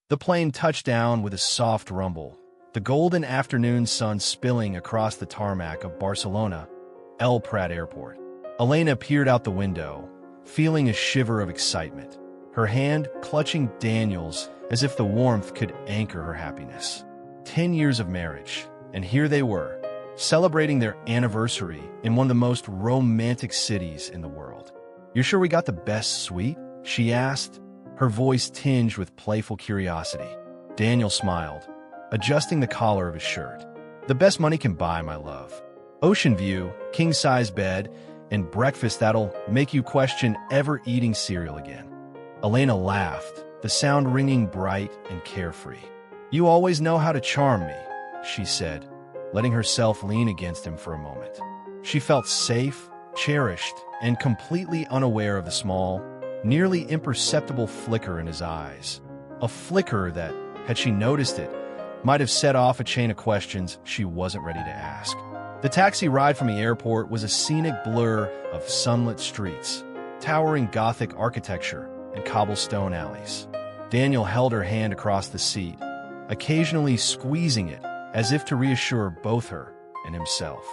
The plane touched down with a soft rumble, the golden afternoon sun spilling across the tarmac of Barcelona, El Prat Airport. Elena peered out the window, feeling a shiver of excitement, her hand clutching Daniel's as if the warmth could anchor her happiness. 10 years of marriage, and here they were, celebrating their anniversary in one of the most romantic cities in the world. "You sure we got the best suite?" she asked, her voice tinged with playful curiosity. Daniel smiled, adjusting the collar of his shirt. "The best money can buy, my love. Ocean view, king-size bed, and breakfast that'll make you question ever eating cereal again." Elena laughed, the sound ringing bright and carefree. "You always know how to charm me," she said, letting herself lean against him for a moment. She felt safe, cherished, and completely unaware of the small, nearly imperceptible flicker in his eyes. A flicker that, had she noticed it, might have set off a chain of questions she wasn't ready to ask. The taxi ride from the airport was a scenic blur of sunlit streets, towering Gothic architecture, and cobblestone alleys. Daniel held her hand across the seat, occasionally squeezing it as if to reassure both her and himself.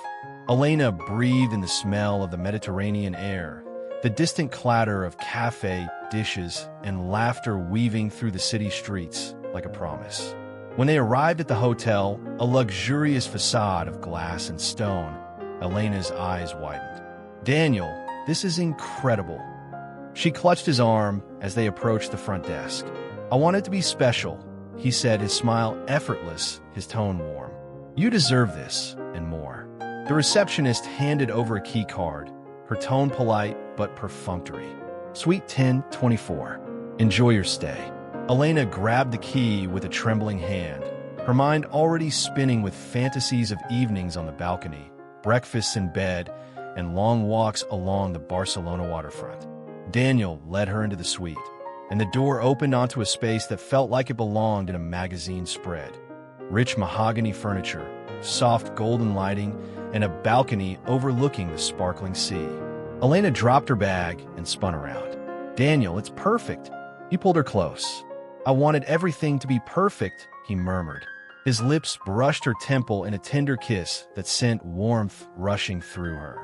Elena breathed in the smell of the Mediterranean air, the distant clatter of cafe dishes and laughter weaving through the city streets like a promise. When they arrived at the hotel, a luxurious facade of glass and stone, Elena's eyes widened. "Daniel, this is incredible." She clutched his arm as they approached the front desk. "I want it to be special," he said, his smile effortless, his tone warm. "You deserve this, and more." The receptionist handed over a key card, her tone polite but perfunctory. "Suite 1024. Enjoy your stay." Elena grabbed the key with a trembling hand, her mind already spinning with fantasies of evenings on the balcony, breakfasts in bed, and long walks along the Barcelona waterfront. Daniel led her into the suite, and the door opened onto a space that felt like it belonged in a magazine spread. Rich mahogany furniture, soft golden lighting, and a balcony overlooking the sparkling sea. Elena dropped her bag and spun around. "Daniel, it's perfect." He pulled her close. "I wanted everything to be perfect," he murmured. His lips brushed her temple in a tender kiss that sent warmth rushing through her.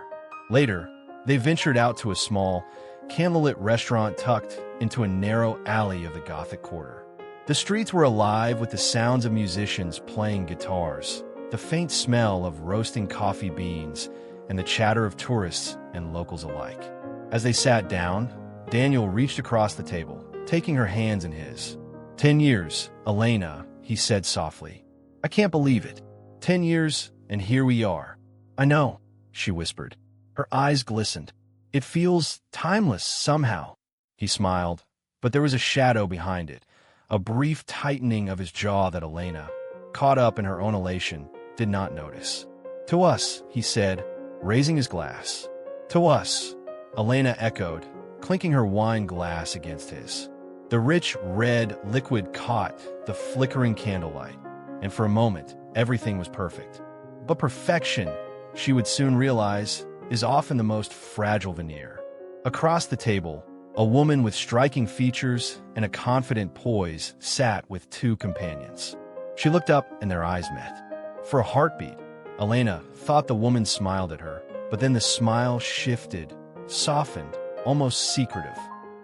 Later, they ventured out to a small, candlelit restaurant tucked into a narrow alley of the Gothic quarter. The streets were alive with the sounds of musicians playing guitars, the faint smell of roasting coffee beans, and the chatter of tourists and locals alike. As they sat down, Daniel reached across the table, taking her hands in his. 10 years, Elena," he said softly. "I can't believe it. 10 years, and here we are." "I know," she whispered. Her eyes glistened. "It feels timeless somehow." He smiled, but there was a shadow behind it, a brief tightening of his jaw that Elena, caught up in her own elation, did not notice. "To us," he said, raising his glass. "To us," Elena echoed, clinking her wine glass against his. The rich red liquid caught the flickering candlelight, and for a moment, everything was perfect. But perfection, she would soon realize, is often the most fragile veneer. Across the table, a woman with striking features and a confident poise sat with two companions. She looked up and their eyes met. For a heartbeat, Elena thought the woman smiled at her, but then the smile shifted, softened, almost secretive.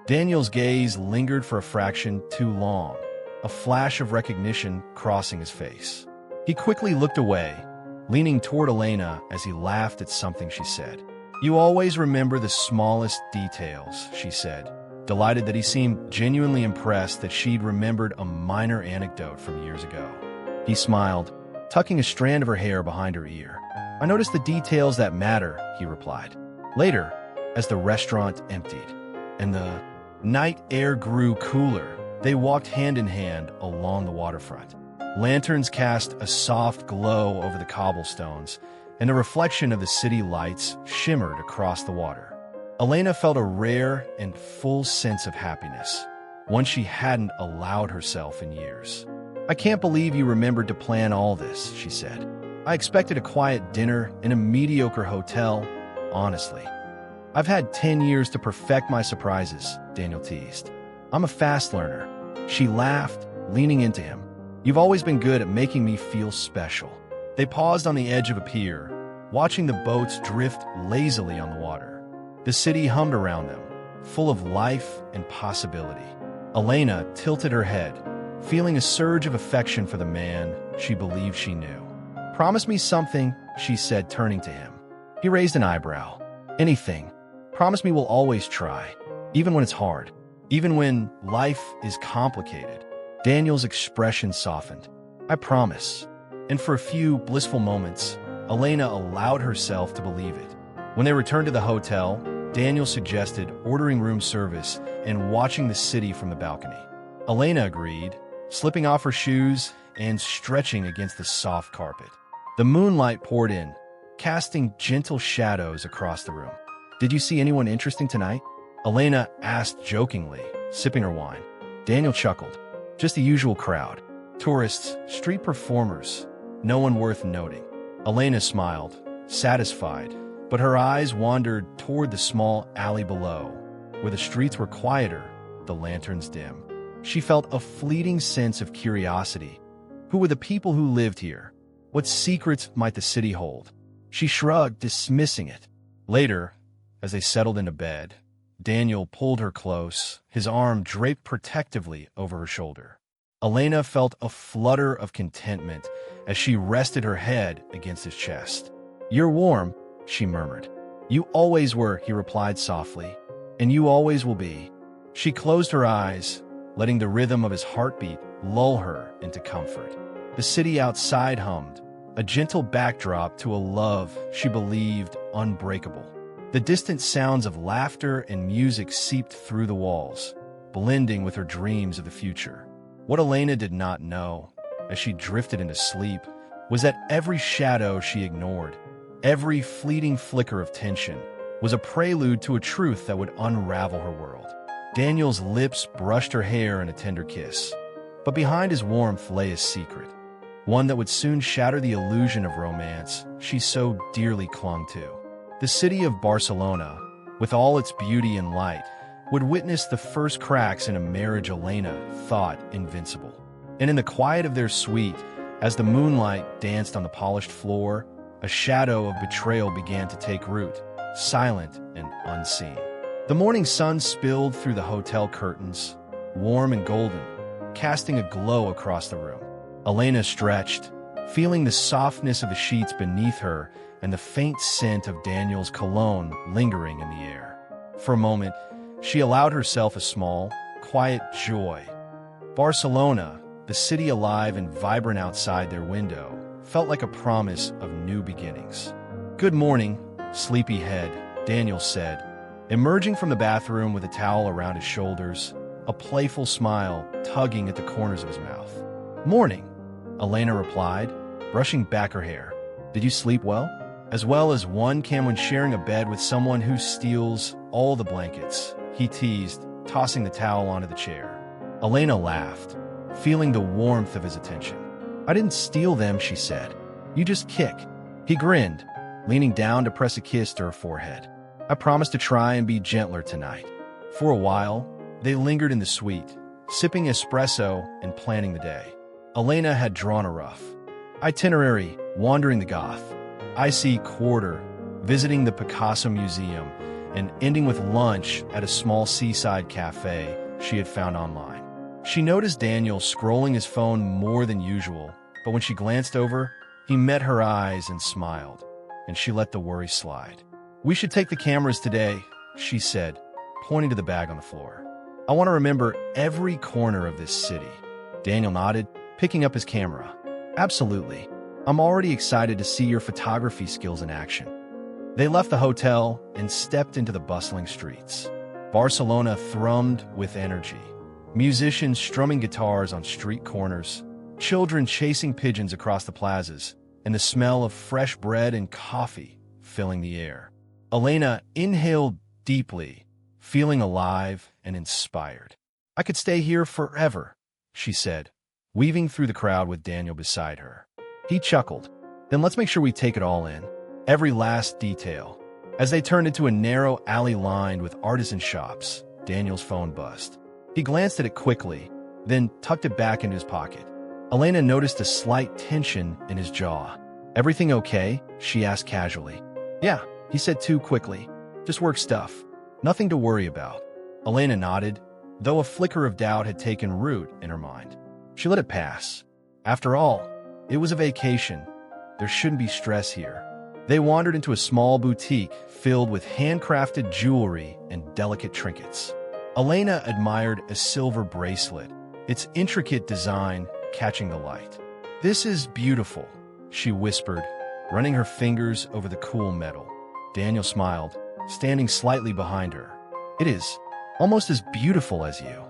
Daniel's gaze lingered for a fraction too long, a flash of recognition crossing his face. He quickly looked away, leaning toward Elena as he laughed at something she said. "You always remember the smallest details," she said, delighted that he seemed genuinely impressed that she'd remembered a minor anecdote from years ago. He smiled, tucking a strand of her hair behind her ear. "I notice the details that matter," he replied. Later, as the restaurant emptied, and the night air grew cooler, they walked hand in hand along the waterfront. Lanterns cast a soft glow over the cobblestones, and the reflection of the city lights shimmered across the water. Elena felt a rare and full sense of happiness, one she hadn't allowed herself in years. "I can't believe you remembered to plan all this," she said. "I expected a quiet dinner in a mediocre hotel, honestly." "I've had 10 years to perfect my surprises," Daniel teased. "I'm a fast learner." She laughed, leaning into him. "You've always been good at making me feel special." They paused on the edge of a pier, watching the boats drift lazily on the water. The city hummed around them, full of life and possibility. Elena tilted her head, feeling a surge of affection for the man she believed she knew. "Promise me something," she said, turning to him. He raised an eyebrow. "Anything. Promise me we'll always try, even when it's hard, even when life is complicated." Daniel's expression softened. "I promise." And for a few blissful moments, Elena allowed herself to believe it. When they returned to the hotel, Daniel suggested ordering room service and watching the city from the balcony. Elena agreed, slipping off her shoes and stretching against the soft carpet. The moonlight poured in, casting gentle shadows across the room. "Did you see anyone interesting tonight?" Elena asked jokingly, sipping her wine. Daniel chuckled. "Just the usual crowd. Tourists, street performers, no one worth noting." Elena smiled, satisfied, but her eyes wandered toward the small alley below, where the streets were quieter, the lanterns dim. She felt a fleeting sense of curiosity. Who were the people who lived here? What secrets might the city hold? She shrugged, dismissing it. Later, as they settled into bed, Daniel pulled her close, his arm draped protectively over her shoulder. Elena felt a flutter of contentment as she rested her head against his chest. "You're warm," she murmured. "You always were," he replied softly. "And you always will be." She closed her eyes, letting the rhythm of his heartbeat lull her into comfort. The city outside hummed, a gentle backdrop to a love she believed unbreakable. The distant sounds of laughter and music seeped through the walls, blending with her dreams of the future. What Elena did not know, as she drifted into sleep, was that every shadow she ignored, every fleeting flicker of tension, was a prelude to a truth that would unravel her world. Daniel's lips brushed her hair in a tender kiss, but behind his warmth lay a secret, one that would soon shatter the illusion of romance she so dearly clung to. The city of Barcelona, with all its beauty and light, would witness the first cracks in a marriage Elena thought invincible. And in the quiet of their suite, as the moonlight danced on the polished floor, a shadow of betrayal began to take root, silent and unseen. The morning sun spilled through the hotel curtains, warm and golden, casting a glow across the room. Elena stretched, feeling the softness of the sheets beneath her and the faint scent of Daniel's cologne lingering in the air. For a moment, she allowed herself a small, quiet joy. Barcelona, the city alive and vibrant outside their window, felt like a promise of new beginnings. "Good morning, sleepyhead," Daniel said, emerging from the bathroom with a towel around his shoulders, a playful smile tugging at the corners of his mouth. "Morning," Elena replied, brushing back her hair. "Did you sleep well?" "As well as one can when sharing a bed with someone who steals all the blankets," he teased, tossing the towel onto the chair. Elena laughed, feeling the warmth of his attention. "I didn't steal them," she said. "You just kick." He grinned, leaning down to press a kiss to her forehead. "I promise to try and be gentler tonight." For a while, they lingered in the suite, sipping espresso and planning the day. Elena had drawn a rough itinerary: wandering the Goth, Icy Quarter, visiting the Picasso Museum, and ending with lunch at a small seaside cafe she had found online. She noticed Daniel scrolling his phone more than usual, but when she glanced over, he met her eyes and smiled, and she let the worry slide. "We should take the cameras today," she said, pointing to the bag on the floor. "I want to remember every corner of this city." Daniel nodded, picking up his camera. "Absolutely. I'm already excited to see your photography skills in action." They left the hotel and stepped into the bustling streets. Barcelona thrummed with energy. Musicians strumming guitars on street corners, children chasing pigeons across the plazas, and the smell of fresh bread and coffee filling the air. Elena inhaled deeply, feeling alive and inspired. "I could stay here forever," she said, weaving through the crowd with Daniel beside her. He chuckled. "Then let's make sure we take it all in, every last detail." As they turned into a narrow alley lined with artisan shops, Daniel's phone buzzed. He glanced at it quickly, then tucked it back into his pocket. Elena noticed a slight tension in his jaw. "Everything okay?" she asked casually. "Yeah," he said too quickly. "Just work stuff. Nothing to worry about." Elena nodded, though a flicker of doubt had taken root in her mind. She let it pass. After all, it was a vacation. There shouldn't be stress here. They wandered into a small boutique filled with handcrafted jewelry and delicate trinkets. Elena admired a silver bracelet, its intricate design catching the light. "This is beautiful," she whispered, running her fingers over the cool metal. Daniel smiled, standing slightly behind her. "It is almost as beautiful as you."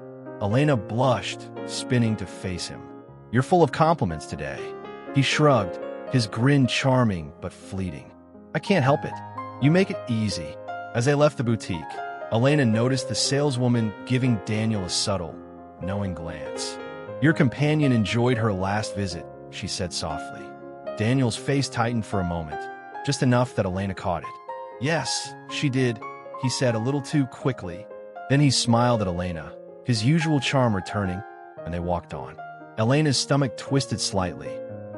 Elena blushed, spinning to face him. "You're full of compliments today." He shrugged, his grin charming but fleeting. "I can't help it. You make it easy." As they left the boutique, Elena noticed the saleswoman giving Daniel a subtle, knowing glance. "Your companion enjoyed her last visit," she said softly. Daniel's face tightened for a moment, just enough that Elena caught it. "Yes, she did," he said a little too quickly. Then he smiled at Elena, his usual charm returning, and they walked on. Elena's stomach twisted slightly,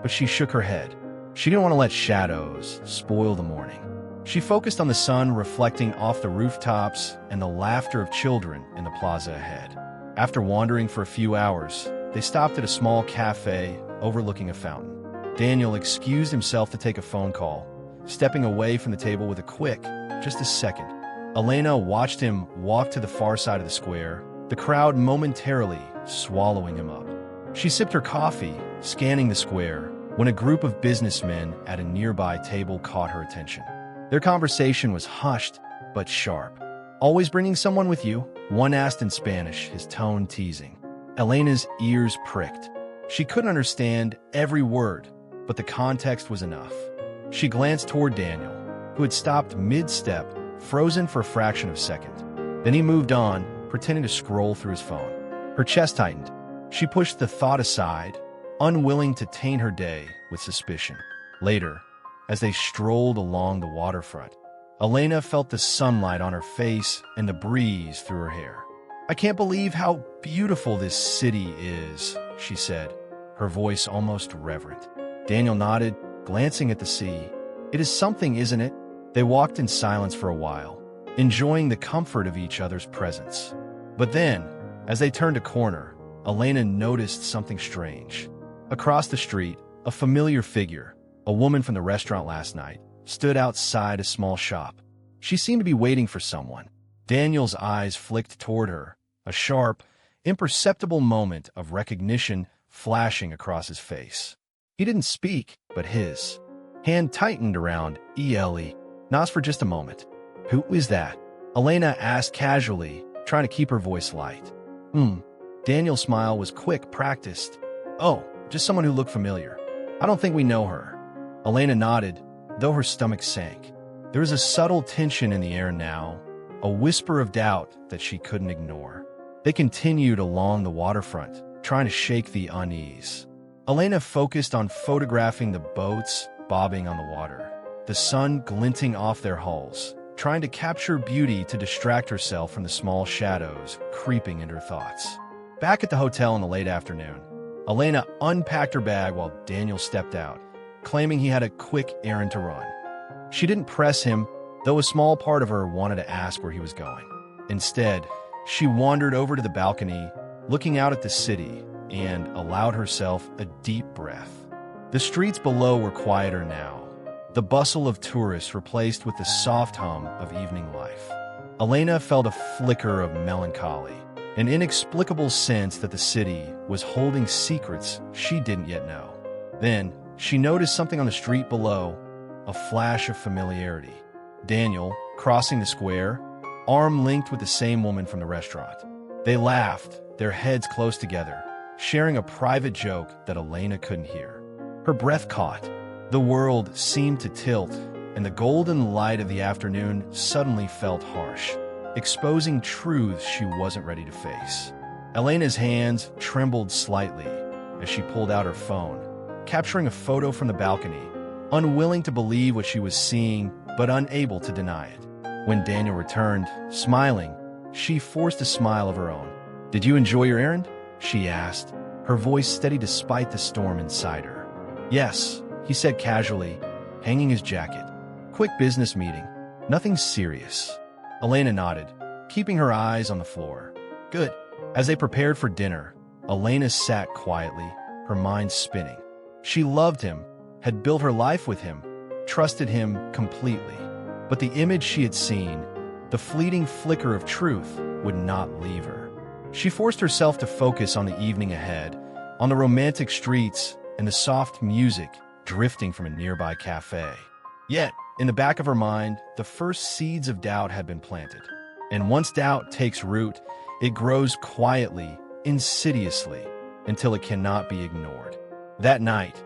but she shook her head. She didn't want to let shadows spoil the morning. She focused on the sun reflecting off the rooftops and the laughter of children in the plaza ahead. After wandering for a few hours, they stopped at a small cafe overlooking a fountain. Daniel excused himself to take a phone call, stepping away from the table with a quick, "Just a second." Elena watched him walk to the far side of the square, the crowd momentarily swallowing him up. She sipped her coffee, scanning the square, when a group of businessmen at a nearby table caught her attention. Their conversation was hushed but sharp. "Always bringing someone with you?" one asked in Spanish, his tone teasing. Elena's ears pricked. She couldn't understand every word, but the context was enough. She glanced toward Daniel, who had stopped mid-step, frozen for a fraction of a second. Then he moved on, pretending to scroll through his phone. Her chest tightened. She pushed the thought aside, unwilling to taint her day with suspicion. Later, as they strolled along the waterfront, Elena felt the sunlight on her face and the breeze through her hair. "I can't believe how beautiful this city is," she said, her voice almost reverent. Daniel nodded, glancing at the sea. "It is something, isn't it?" They walked in silence for a while, enjoying the comfort of each other's presence. But then, as they turned a corner, Elena noticed something strange. Across the street, a familiar figure, a woman from the restaurant last night, stood outside a small shop. She seemed to be waiting for someone. Daniel's eyes flicked toward her, a sharp, imperceptible moment of recognition flashing across his face. He didn't speak, but his hand tightened around Ele. "Not for just a moment." "Who is that?" Elena asked casually, trying to keep her voice light. Daniel's smile was quick, practiced. "Oh, just someone who looked familiar. I don't think we know her." Elena nodded, though her stomach sank. There was a subtle tension in the air now, a whisper of doubt that she couldn't ignore. They continued along the waterfront, trying to shake the unease. Elena focused on photographing the boats bobbing on the water, the sun glinting off their hulls, trying to capture beauty to distract herself from the small shadows creeping into her thoughts. Back at the hotel in the late afternoon, Elena unpacked her bag while Daniel stepped out, claiming he had a quick errand to run. She didn't press him, though a small part of her wanted to ask where he was going. Instead, she wandered over to the balcony, looking out at the city, and allowed herself a deep breath. The streets below were quieter now, the bustle of tourists replaced with the soft hum of evening life. Elena felt a flicker of melancholy, an inexplicable sense that the city was holding secrets she didn't yet know. Then, she noticed something on the street below, a flash of familiarity. Daniel, crossing the square, arm linked with the same woman from the restaurant. They laughed, their heads close together, sharing a private joke that Elena couldn't hear. Her breath caught. The world seemed to tilt, and the golden light of the afternoon suddenly felt harsh, exposing truths she wasn't ready to face. Elena's hands trembled slightly as she pulled out her phone, capturing a photo from the balcony, unwilling to believe what she was seeing but unable to deny it. When Daniel returned, smiling, she forced a smile of her own. "Did you enjoy your errand?" she asked, her voice steady despite the storm inside her. Yes, he said casually, hanging his jacket. Quick business meeting. Nothing serious. Elena nodded, keeping her eyes on the floor. Good. As they prepared for dinner, Elena sat quietly, her mind spinning. She loved him, had built her life with him, trusted him completely. But the image she had seen, the fleeting flicker of truth, would not leave her. She forced herself to focus on the evening ahead, on the romantic streets and the soft music drifting from a nearby cafe. Yet, in the back of her mind, the first seeds of doubt had been planted. And once doubt takes root, it grows quietly, insidiously, until it cannot be ignored. That night,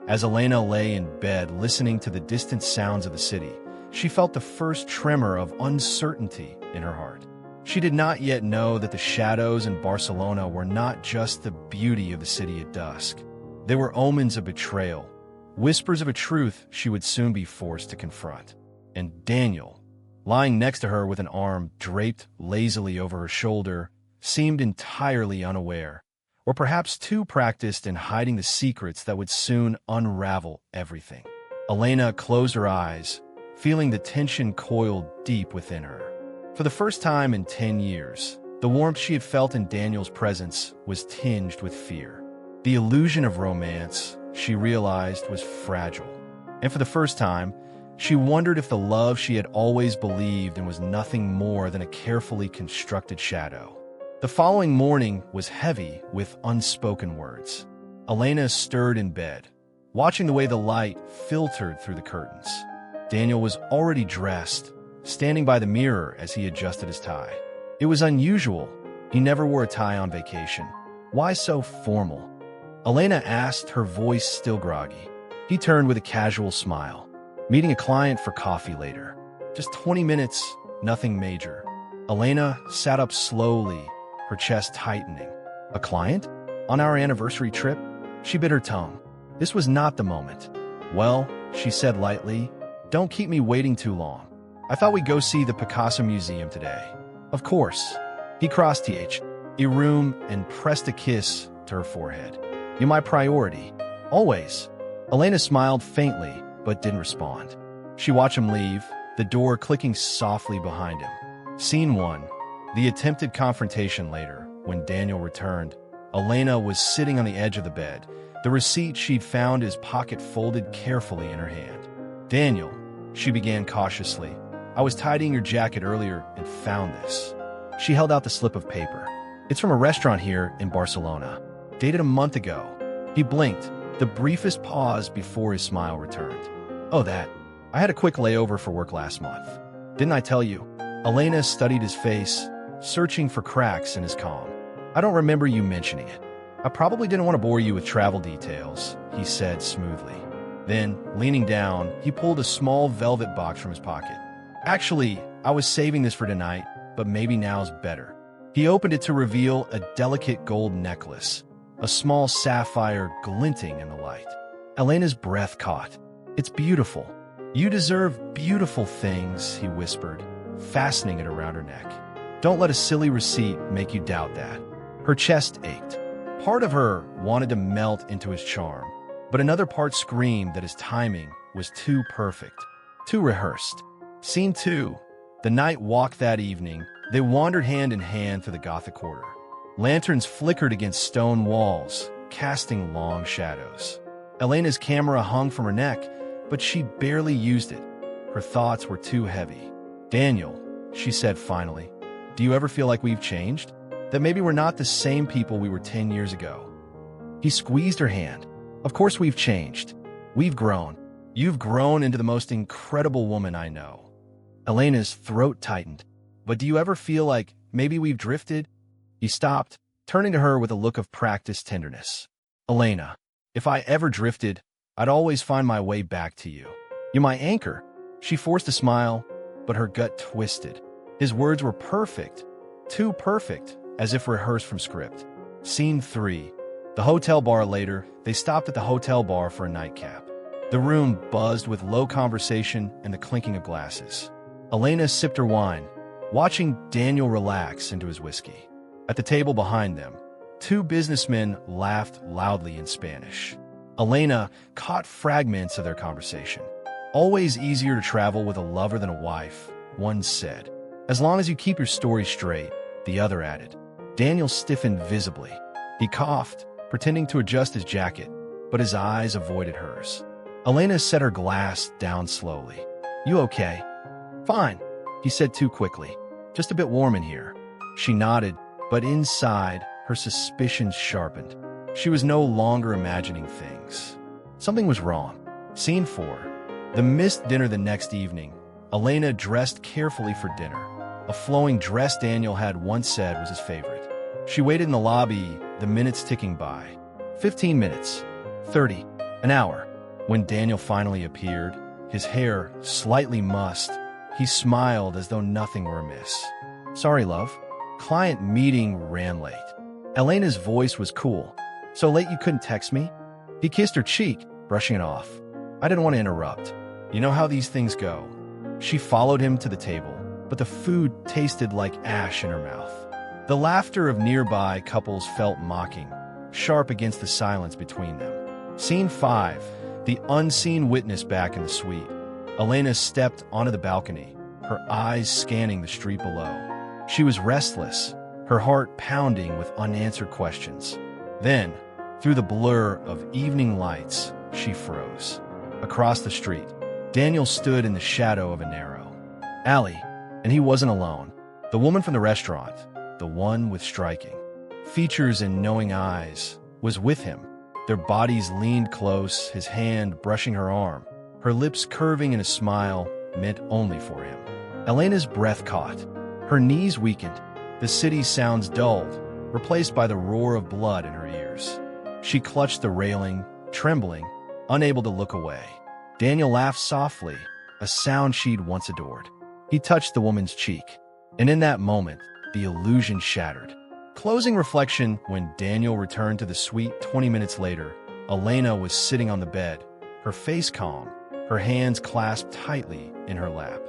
as Elena lay in bed listening to the distant sounds of the city, she felt the first tremor of uncertainty in her heart. She did not yet know that the shadows in Barcelona were not just the beauty of the city at dusk. They were omens of betrayal, whispers of a truth she would soon be forced to confront. And Daniel, lying next to her with an arm draped lazily over her shoulder, seemed entirely unaware, or perhaps too practiced in hiding the secrets that would soon unravel everything. Elena closed her eyes, feeling the tension coiled deep within her. For the first time in 10 years, the warmth she had felt in Daniel's presence was tinged with fear. The illusion of romance, she realized, was fragile. And for the first time, she wondered if the love she had always believed in was nothing more than a carefully constructed shadow. The following morning was heavy with unspoken words. Elena stirred in bed, watching the way the light filtered through the curtains. Daniel was already dressed, standing by the mirror as he adjusted his tie. It was unusual. He never wore a tie on vacation. Why so formal? Elena asked, her voice still groggy. He turned with a casual smile. Meeting a client for coffee later. Just 20 minutes, nothing major. Elena sat up slowly, her chest tightening. A client? On our anniversary trip? She bit her tongue. This was not the moment. Well, she said lightly, don't keep me waiting too long. I thought we'd go see the Picasso Museum today. Of course. He crossed a room and pressed a kiss to her forehead. You're my priority. Always. Elena smiled faintly, but didn't respond. She watched him leave, the door clicking softly behind him. Scene 1. The attempted confrontation later, when Daniel returned. Elena was sitting on the edge of the bed, the receipt she'd found his pocket folded carefully in her hand. Daniel, she began cautiously, I was tidying your jacket earlier and found this. She held out the slip of paper. It's from a restaurant here in Barcelona, dated a month ago. He blinked, the briefest pause before his smile returned. Oh, that. I had a quick layover for work last month. Didn't I tell you? Elena studied his face, searching for cracks in his calm. I don't remember you mentioning it. I probably didn't want to bore you with travel details, he said smoothly. Then, leaning down, he pulled a small velvet box from his pocket. Actually, I was saving this for tonight, but maybe now's better. He opened it to reveal a delicate gold necklace, a small sapphire glinting in the light. Elena's breath caught. It's beautiful. You deserve beautiful things, he whispered, fastening it around her neck. Don't let a silly receipt make you doubt that. Her chest ached. Part of her wanted to melt into his charm, but another part screamed that his timing was too perfect, too rehearsed. Scene 2. The night walk that evening, they wandered hand in hand through the Gothic Quarter. Lanterns flickered against stone walls, casting long shadows. Elena's camera hung from her neck, but she barely used it. Her thoughts were too heavy. Daniel, she said finally, do you ever feel like we've changed? That maybe we're not the same people we were 10 years ago? He squeezed her hand. Of course we've changed. We've grown. You've grown into the most incredible woman I know. Elena's throat tightened. But do you ever feel like maybe we've drifted? He stopped, turning to her with a look of practiced tenderness. Elena, if I ever drifted, I'd always find my way back to you. You're my anchor. She forced a smile, but her gut twisted. His words were perfect, too perfect, as if rehearsed from script. Scene 3. The hotel bar later, they stopped at the hotel bar for a nightcap. The room buzzed with low conversation and the clinking of glasses. Elena sipped her wine, watching Daniel relax into his whiskey. At the table behind them, Two businessmen laughed loudly in Spanish. Elena caught fragments of their conversation. "Always easier to travel with a lover than a wife," one said. "As long as you keep your story straight," the other added. Daniel stiffened visibly. He coughed, pretending to adjust his jacket, but his eyes avoided hers. Elena set her glass down slowly. "You okay?" "Fine," he said too quickly. "Just a bit warm in here." She nodded, but inside, her suspicions sharpened. She was no longer imagining things. Something was wrong. Scene 4. The missed dinner the next evening. Elena dressed carefully for dinner. A flowing dress Daniel had once said was his favorite. She waited in the lobby, the minutes ticking by. 15 minutes. 30. An hour. When Daniel finally appeared, his hair slightly mussed, he smiled as though nothing were amiss. "Sorry, love. Client meeting ran late." Elena's voice was cool. "So late you couldn't text me?" He kissed her cheek, brushing it off. "I didn't want to interrupt. You know how these things go." She followed him to the table, but the food tasted like ash in her mouth. The laughter of nearby couples felt mocking, sharp against the silence between them. Scene 5. The unseen witness back in the suite. Elena stepped onto the balcony, her eyes scanning the street below. She was restless, her heart pounding with unanswered questions. Then, through the blur of evening lights, she froze. Across the street, Daniel stood in the shadow of a narrow alley, and he wasn't alone. The woman from the restaurant, the one with striking features and knowing eyes, was with him. Their bodies leaned close, his hand brushing her arm, her lips curving in a smile meant only for him. Elena's breath caught. Her knees weakened. The city's sounds dulled, replaced by the roar of blood in her ears. She clutched the railing, trembling, unable to look away. Daniel laughed softly, a sound she'd once adored. He touched the woman's cheek, and in that moment, the illusion shattered. Closing reflection. When Daniel returned to the suite 20 minutes later, Elena was sitting on the bed, her face calm, her hands clasped tightly in her lap.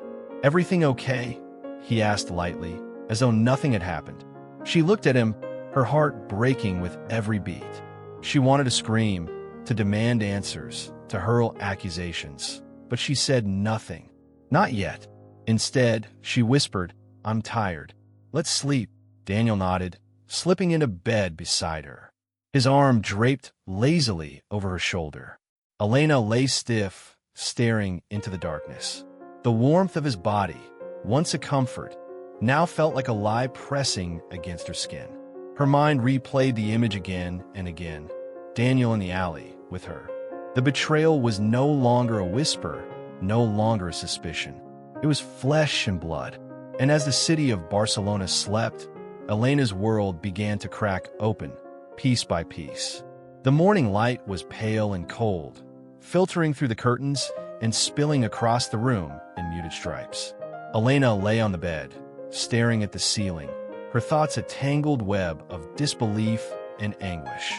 "Everything okay?" he asked lightly, as though nothing had happened. She looked at him, her heart breaking with every beat. She wanted to scream, to demand answers, to hurl accusations, but she said nothing. Not yet. Instead, she whispered, "I'm tired. Let's sleep." Daniel nodded, slipping into bed beside her. His arm draped lazily over her shoulder. Elena lay stiff, staring into the darkness. The warmth of his body, once a comfort, now felt like a lie pressing against her skin. Her mind replayed the image again and again. Daniel in the alley, with her. The betrayal was no longer a whisper, no longer a suspicion. It was flesh and blood. And as the city of Barcelona slept, Elena's world began to crack open, piece by piece. The morning light was pale and cold, filtering through the curtains and spilling across the room in muted stripes. Elena lay on the bed, staring at the ceiling, her thoughts a tangled web of disbelief and anguish.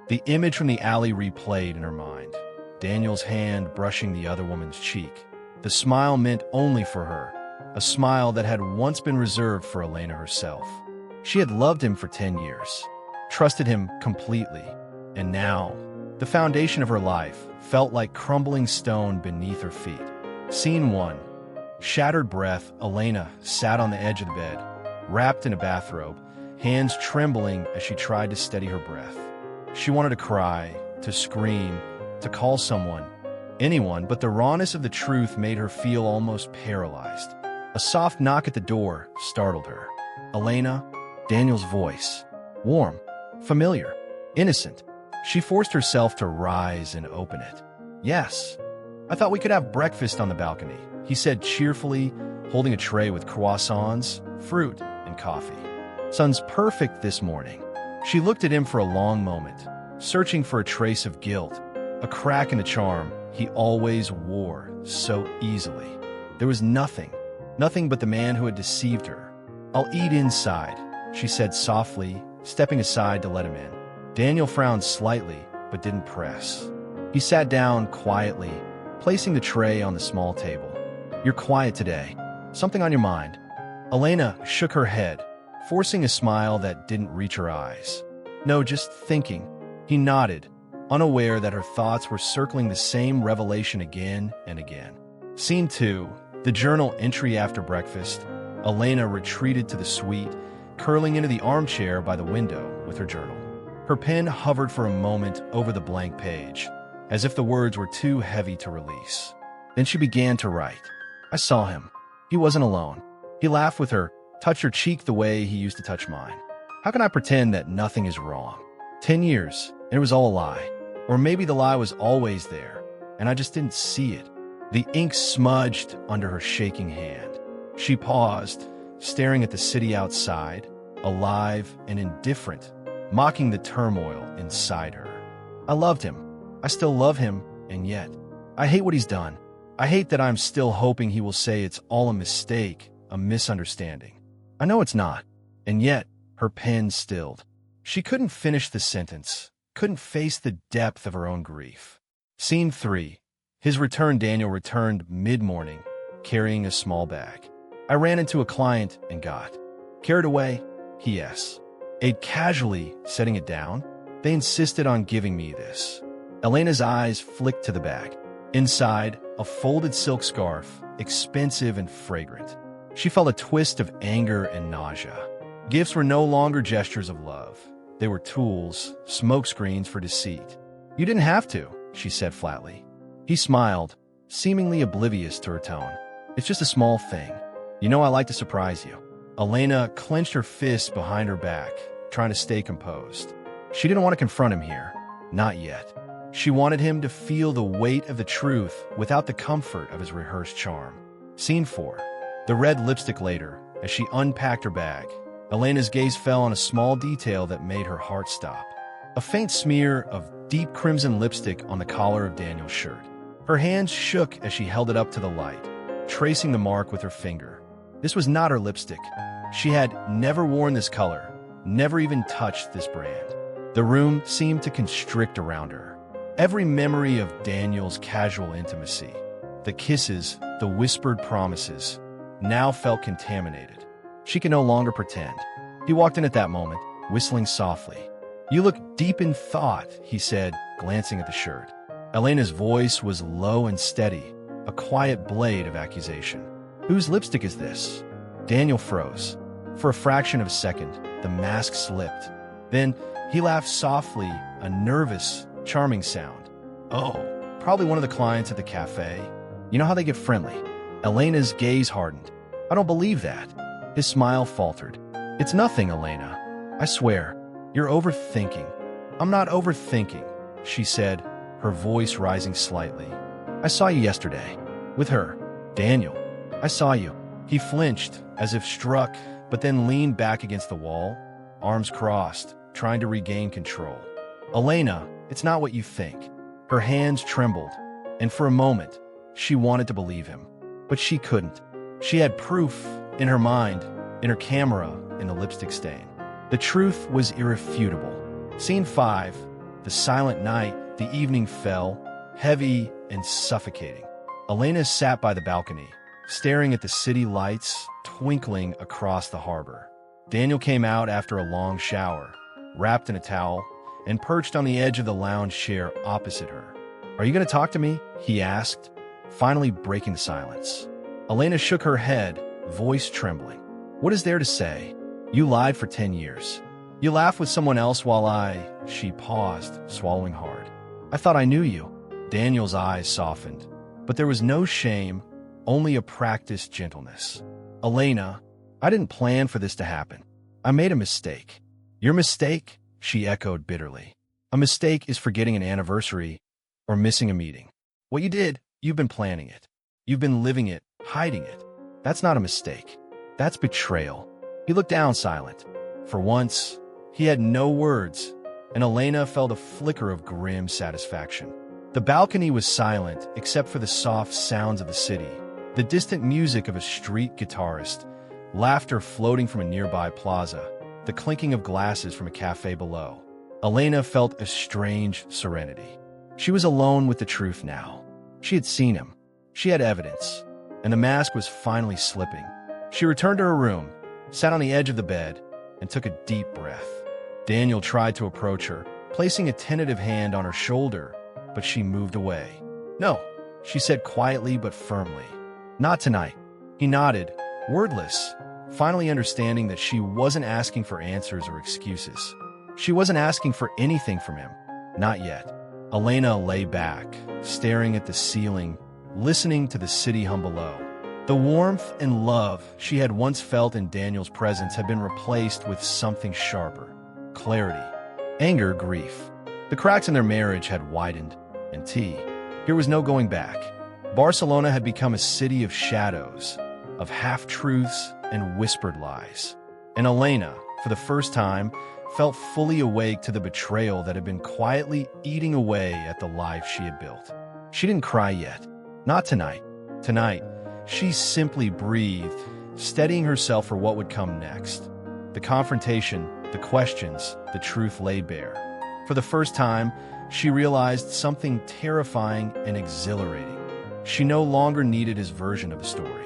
The image from the alley replayed in her mind. Daniel's hand brushing the other woman's cheek. The smile meant only for her, a smile that had once been reserved for Elena herself. She had loved him for 10 years, trusted him completely, and now, the foundation of her life felt like crumbling stone beneath her feet. Scene 1. Shattered breath. Elena sat on the edge of the bed, wrapped in a bathrobe, hands trembling as she tried to steady her breath. She wanted to cry, to scream, to call someone, anyone, but the rawness of the truth made her feel almost paralyzed. A soft knock at the door startled her. "Elena?" Daniel's voice. Warm, familiar, innocent. She forced herself to rise and open it. "Yes. I thought we could have breakfast on the balcony," he said cheerfully, holding a tray with croissants, fruit, and coffee. "Sun's perfect this morning." She looked at him for a long moment, searching for a trace of guilt, a crack in the charm he always wore so easily. There was nothing but the man who had deceived her. "I'll eat inside," she said softly, stepping aside to let him in. Daniel frowned slightly, but didn't press. He sat down quietly, placing the tray on the small table. "You're quiet today. Something on your mind?" Elena shook her head, forcing a smile that didn't reach her eyes. No, just thinking. He nodded, unaware that her thoughts were circling the same revelation again and again. Scene 2. The journal entry after breakfast. Elena retreated to the suite, curling into the armchair by the window with her journal. Her pen hovered for a moment over the blank page, as if the words were too heavy to release. Then she began to write. I saw him. He wasn't alone. He laughed with her, touched her cheek the way he used to touch mine. How can I pretend that nothing is wrong? 10 years, and it was all a lie. Or maybe the lie was always there, and I just didn't see it. The ink smudged under her shaking hand. She paused, staring at the city outside, alive and indifferent, mocking the turmoil inside her. I loved him. I still love him, and yet, I hate what he's done. I hate that I'm still hoping he will say it's all a mistake, a misunderstanding. I know it's not, and yet, her pen stilled. She couldn't finish the sentence, couldn't face the depth of her own grief. Scene 3. His return. Daniel returned mid-morning, carrying a small bag. I ran into a client and got carried away. P.S. Ate casually, setting it down. They insisted on giving me this. Elena's eyes flicked to the bag. Inside, a folded silk scarf, expensive and fragrant. She felt a twist of anger and nausea. Gifts were no longer gestures of love. They were tools, smokescreens for deceit. You didn't have to, she said flatly. He smiled, seemingly oblivious to her tone. It's just a small thing. You know I like to surprise you. Elena clenched her fists behind her back, trying to stay composed. She didn't want to confront him here. Not yet. She wanted him to feel the weight of the truth without the comfort of his rehearsed charm. Scene 4. The red lipstick. Later, as she unpacked her bag, Elena's gaze fell on a small detail that made her heart stop. A faint smear of deep crimson lipstick on the collar of Daniel's shirt. Her hands shook as she held it up to the light, tracing the mark with her finger. This was not her lipstick. She had never worn this color, never even touched this brand. The room seemed to constrict around her. Every memory of Daniel's casual intimacy, the kisses, the whispered promises, now felt contaminated. She could no longer pretend. He walked in at that moment, whistling softly. You look deep in thought, he said, glancing at the shirt. Elena's voice was low and steady, a quiet blade of accusation. Whose lipstick is this? Daniel froze. For a fraction of a second, the mask slipped. Then he laughed softly, a nervous, charming sound. Oh, probably one of the clients at the cafe. You know how they get friendly. Elena's gaze hardened. I don't believe that. His smile faltered. It's nothing, Elena. I swear. You're overthinking. I'm not overthinking, she said, her voice rising slightly. I saw you yesterday. With her. Daniel. I saw you. He flinched, as if struck, but then leaned back against the wall, arms crossed, trying to regain control. Elena, it's not what you think. Her hands trembled, and for a moment, she wanted to believe him. But she couldn't. She had proof in her mind, in her camera, in the lipstick stain. The truth was irrefutable. Scene 5. The silent night. The evening fell, heavy and suffocating. Elena sat by the balcony, staring at the city lights twinkling across the harbor. Daniel came out after a long shower, wrapped in a towel, and perched on the edge of the lounge chair opposite her. Are you going to talk to me? He asked, finally breaking the silence. Elena shook her head, voice trembling. What is there to say? You lied for 10 years. You laughed with someone else while She paused, swallowing hard. I thought I knew you. Daniel's eyes softened, but there was no shame, only a practiced gentleness. Elena, I didn't plan for this to happen. I made a mistake. Your mistake? She echoed bitterly. A mistake is forgetting an anniversary or missing a meeting. What you did, you've been planning it. You've been living it, hiding it. That's not a mistake. That's betrayal. He looked down, silent. For once, he had no words, and Elena felt a flicker of grim satisfaction. The balcony was silent except for the soft sounds of the city, the distant music of a street guitarist, laughter floating from a nearby plaza, the clinking of glasses from a cafe below. Elena felt a strange serenity. She was alone with the truth now. She had seen him. She had evidence, and the mask was finally slipping. She returned to her room, sat on the edge of the bed, and took a deep breath. Daniel tried to approach her, placing a tentative hand on her shoulder, but she moved away. "No," she said quietly but firmly. "Not tonight." He nodded, wordless, finally understanding that she wasn't asking for answers or excuses. She wasn't asking for anything from him. Not yet. Elena lay back, staring at the ceiling, listening to the city hum below. The warmth and love she had once felt in Daniel's presence had been replaced with something sharper. Clarity. Anger, grief. The cracks in their marriage had widened, and here was no going back. Barcelona had become a city of shadows, of half-truths and whispered lies. And Elena, for the first time, felt fully awake to the betrayal that had been quietly eating away at the life she had built. She didn't cry yet. Not tonight. Tonight, she simply breathed, steadying herself for what would come next. The confrontation, the questions, the truth lay bare. For the first time, she realized something terrifying and exhilarating. She no longer needed his version of the story.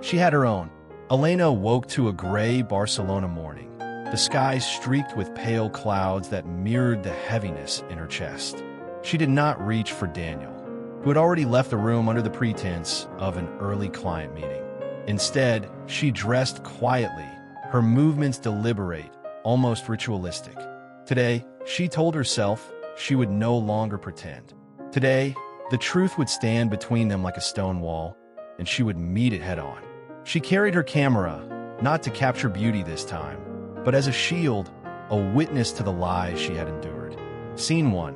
She had her own. Elena woke to a gray Barcelona morning, the sky streaked with pale clouds that mirrored the heaviness in her chest. She did not reach for Daniel, who had already left the room under the pretense of an early client meeting. Instead, she dressed quietly, her movements deliberate, almost ritualistic. Today, she told herself she would no longer pretend. Today, the truth would stand between them like a stone wall, and she would meet it head-on. She carried her camera, not to capture beauty this time, but as a shield, a witness to the lies she had endured. Scene 1.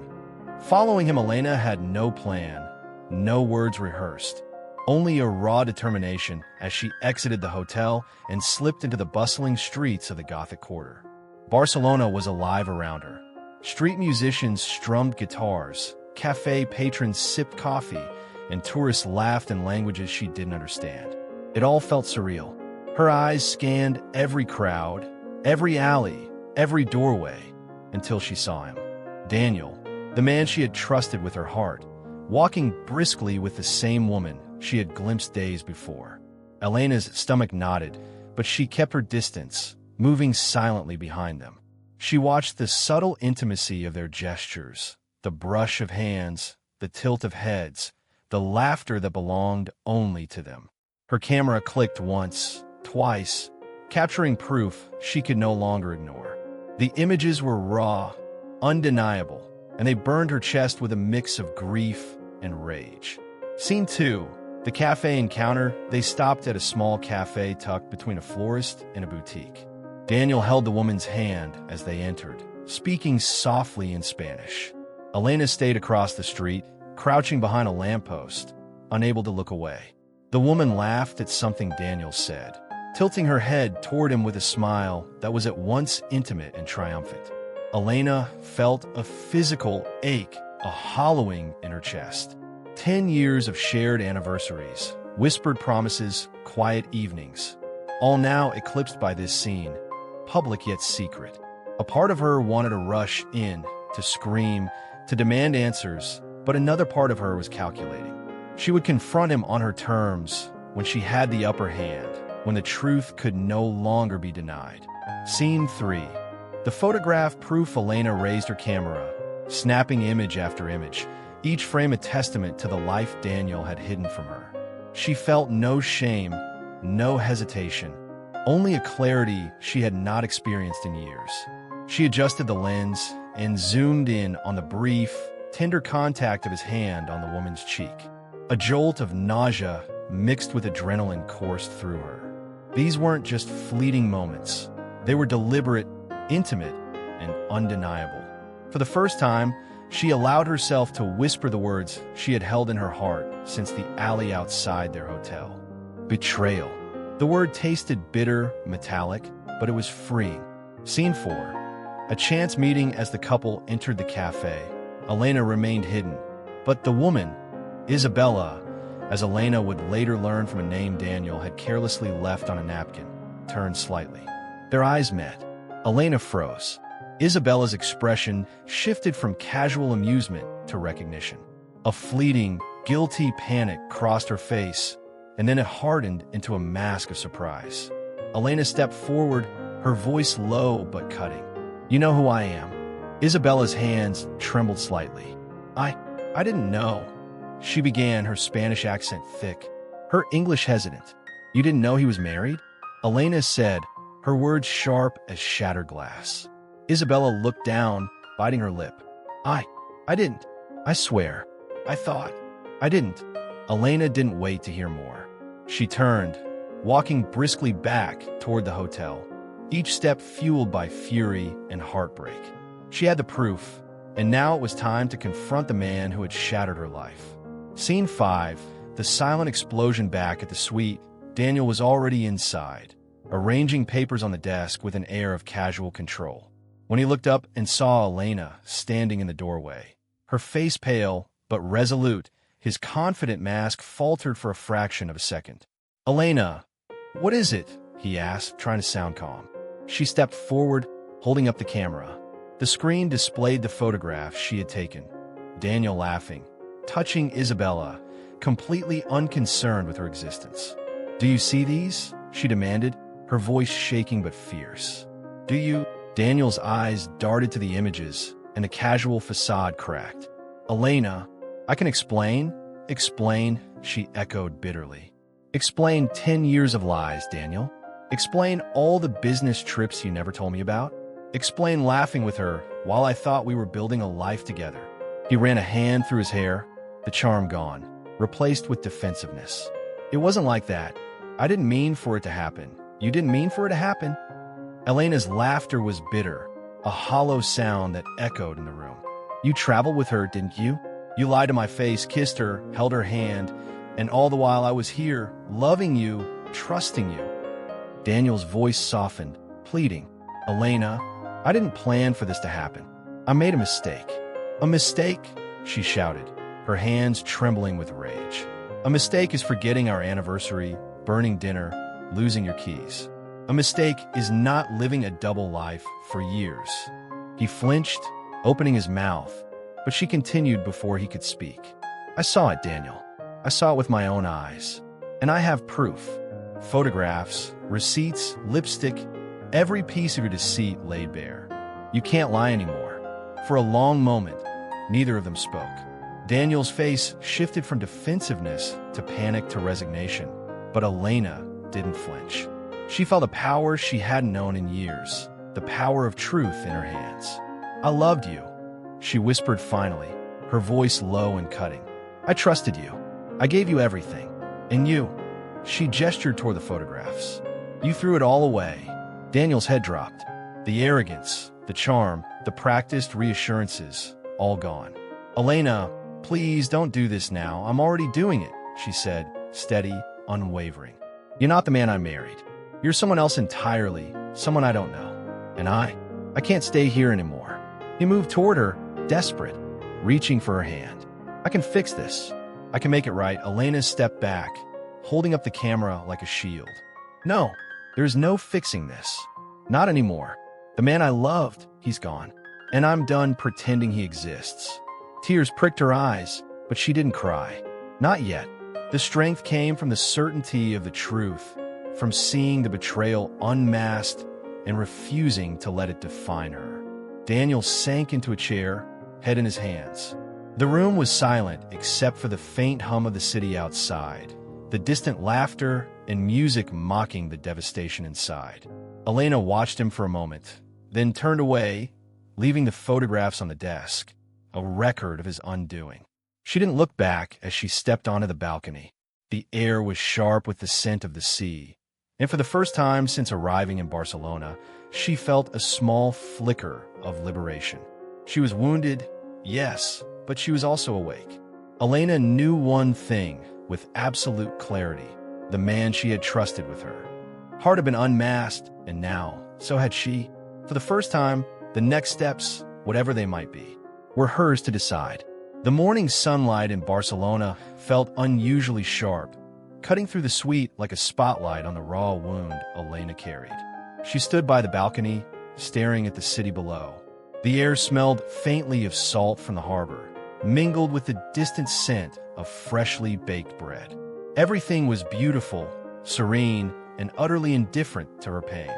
Following him, Elena had no plan, no words rehearsed, only a raw determination as she exited the hotel and slipped into the bustling streets of the Gothic Quarter. Barcelona was alive around her. Street musicians strummed guitars, cafe patrons sipped coffee, and tourists laughed in languages she didn't understand. It all felt surreal. Her eyes scanned every crowd, every alley, every doorway, until she saw him. Daniel, the man she had trusted with her heart, walking briskly with the same woman she had glimpsed days before. Elena's stomach knotted, but she kept her distance, moving silently behind them. She watched the subtle intimacy of their gestures, the brush of hands, the tilt of heads, the laughter that belonged only to them. Her camera clicked once, twice, capturing proof she could no longer ignore. The images were raw, undeniable, and they burned her chest with a mix of grief and rage. Scene 2. The cafe encounter. They stopped at a small cafe tucked between a florist and a boutique. Daniel held the woman's hand as they entered, speaking softly in Spanish. Elena stayed across the street, crouching behind a lamppost, unable to look away. The woman laughed at something Daniel said, tilting her head toward him with a smile that was at once intimate and triumphant. Elena felt a physical ache, a hollowing in her chest. 10 years of shared anniversaries, whispered promises, quiet evenings, all now eclipsed by this scene, public yet secret. A part of her wanted to rush in, to scream, to demand answers, but another part of her was calculating. She would confront him on her terms, when she had the upper hand, when the truth could no longer be denied. Scene 3. The photograph proof. Elena raised her camera, snapping image after image, each frame a testament to the life Daniel had hidden from her. She felt no shame, no hesitation, only a clarity she had not experienced in years. She adjusted the lens and zoomed in on the brief, tender contact of his hand on the woman's cheek. A jolt of nausea mixed with adrenaline coursed through her. These weren't just fleeting moments. They were deliberate, intimate, and undeniable. For the first time, she allowed herself to whisper the words she had held in her heart since the alley outside their hotel. Betrayal. The word tasted bitter, metallic, but it was freeing. Scene 4. A chance meeting. As the couple entered the cafe, Elena remained hidden, but the woman, Isabella, as Elena would later learn from a name Daniel had carelessly left on a napkin, turned slightly. Their eyes met. Elena froze. Isabella's expression shifted from casual amusement to recognition. A fleeting, guilty panic crossed her face, and then it hardened into a mask of surprise. Elena stepped forward, her voice low but cutting. You know who I am." Isabella's hands trembled slightly. I didn't know." She began, her Spanish accent thick, her English hesitant. "You didn't know he was married?" Elena said, her words sharp as shattered glass. Isabella looked down, biting her lip. I didn't. I swear. I thought. I didn't." Elena didn't wait to hear more. She turned, walking briskly back toward the hotel, each step fueled by fury and heartbreak. She had the proof, and now it was time to confront the man who had shattered her life. Scene 5, the silent explosion back at the suite. Daniel was already inside, arranging papers on the desk with an air of casual control. When he looked up and saw Elena standing in the doorway, her face pale but resolute, his confident mask faltered for a fraction of a second. "Elena, what is it?" he asked, trying to sound calm. She stepped forward, holding up the camera. The screen displayed the photograph she had taken. Daniel laughing, touching Isabella, completely unconcerned with her existence. "Do you see these?" she demanded, her voice shaking but fierce. "Do you?" Daniel's eyes darted to the images, and the casual facade cracked. "Elena, I can explain." "Explain," she echoed bitterly. "Explain 10 years of lies, Daniel. Explain all the business trips you never told me about. Explain laughing with her while I thought we were building a life together." He ran a hand through his hair, the charm gone, replaced with defensiveness. "It wasn't like that. I didn't mean for it to happen. You didn't mean for it to happen." Elena's laughter was bitter, a hollow sound that echoed in the room. "You traveled with her, didn't you? You lied to my face, kissed her, held her hand, and all the while I was here, loving you, trusting you." Daniel's voice softened, pleading. "Elena, I didn't plan for this to happen. I made a mistake." "A mistake?" she shouted, her hands trembling with rage. "A mistake is forgetting our anniversary, burning dinner, losing your keys. A mistake is not living a double life for years." He flinched, opening his mouth, but she continued before he could speak. "I saw it, Daniel. I saw it with my own eyes. And I have proof. Photographs, receipts, lipstick, every piece of your deceit laid bare. You can't lie anymore." For a long moment, neither of them spoke. Daniel's face shifted from defensiveness to panic to resignation, but Elena didn't flinch. She felt a power she hadn't known in years, the power of truth in her hands. "I loved you," she whispered finally, her voice low and cutting. "I trusted you. I gave you everything. And you," she gestured toward the photographs, "you threw it all away." Daniel's head dropped. The arrogance, the charm, the practiced reassurances, all gone. "Elena, please don't do this now. I'm already doing it," she said, steady, unwavering. "You're not the man I married. You're someone else entirely, someone I don't know. And I can't stay here anymore." He moved toward her, desperate, reaching for her hand. "I can fix this. I can make it right." Elena stepped back, holding up the camera like a shield. "No, there's no fixing this. Not anymore. The man I loved, he's gone. And I'm done pretending he exists." Tears pricked her eyes, but she didn't cry. Not yet. The strength came from the certainty of the truth, from seeing the betrayal unmasked and refusing to let it define her. Daniel sank into a chair, head in his hands. The room was silent except for the faint hum of the city outside, the distant laughter and music mocking the devastation inside. Elena watched him for a moment, then turned away, leaving the photographs on the desk, a record of his undoing. She didn't look back as she stepped onto the balcony. The air was sharp with the scent of the sea, and for the first time since arriving in Barcelona, she felt a small flicker of liberation. She was wounded, yes, but she was also awake. Elena knew one thing with absolute clarity: the man she had trusted with her heart had been unmasked, and now, so had she. For the first time, the next steps, whatever they might be, were hers to decide. The morning sunlight in Barcelona felt unusually sharp, cutting through the suite like a spotlight on the raw wound Elena carried. She stood by the balcony, staring at the city below. The air smelled faintly of salt from the harbor, mingled with the distant scent of freshly baked bread. Everything was beautiful, serene, and utterly indifferent to her pain.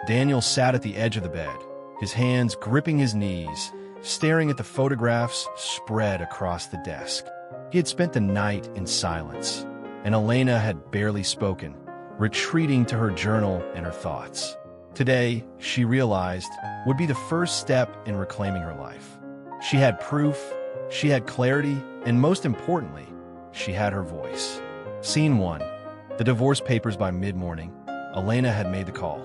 Daniel sat at the edge of the bed, his hands gripping his knees, staring at the photographs spread across the desk. He had spent the night in silence, and Elena had barely spoken, retreating to her journal and her thoughts. Today, she realized, would be the first step in reclaiming her life. She had proof, she had clarity, and most importantly, she had her voice. Scene 1. The divorce papers. By mid-morning, Elena had made the call.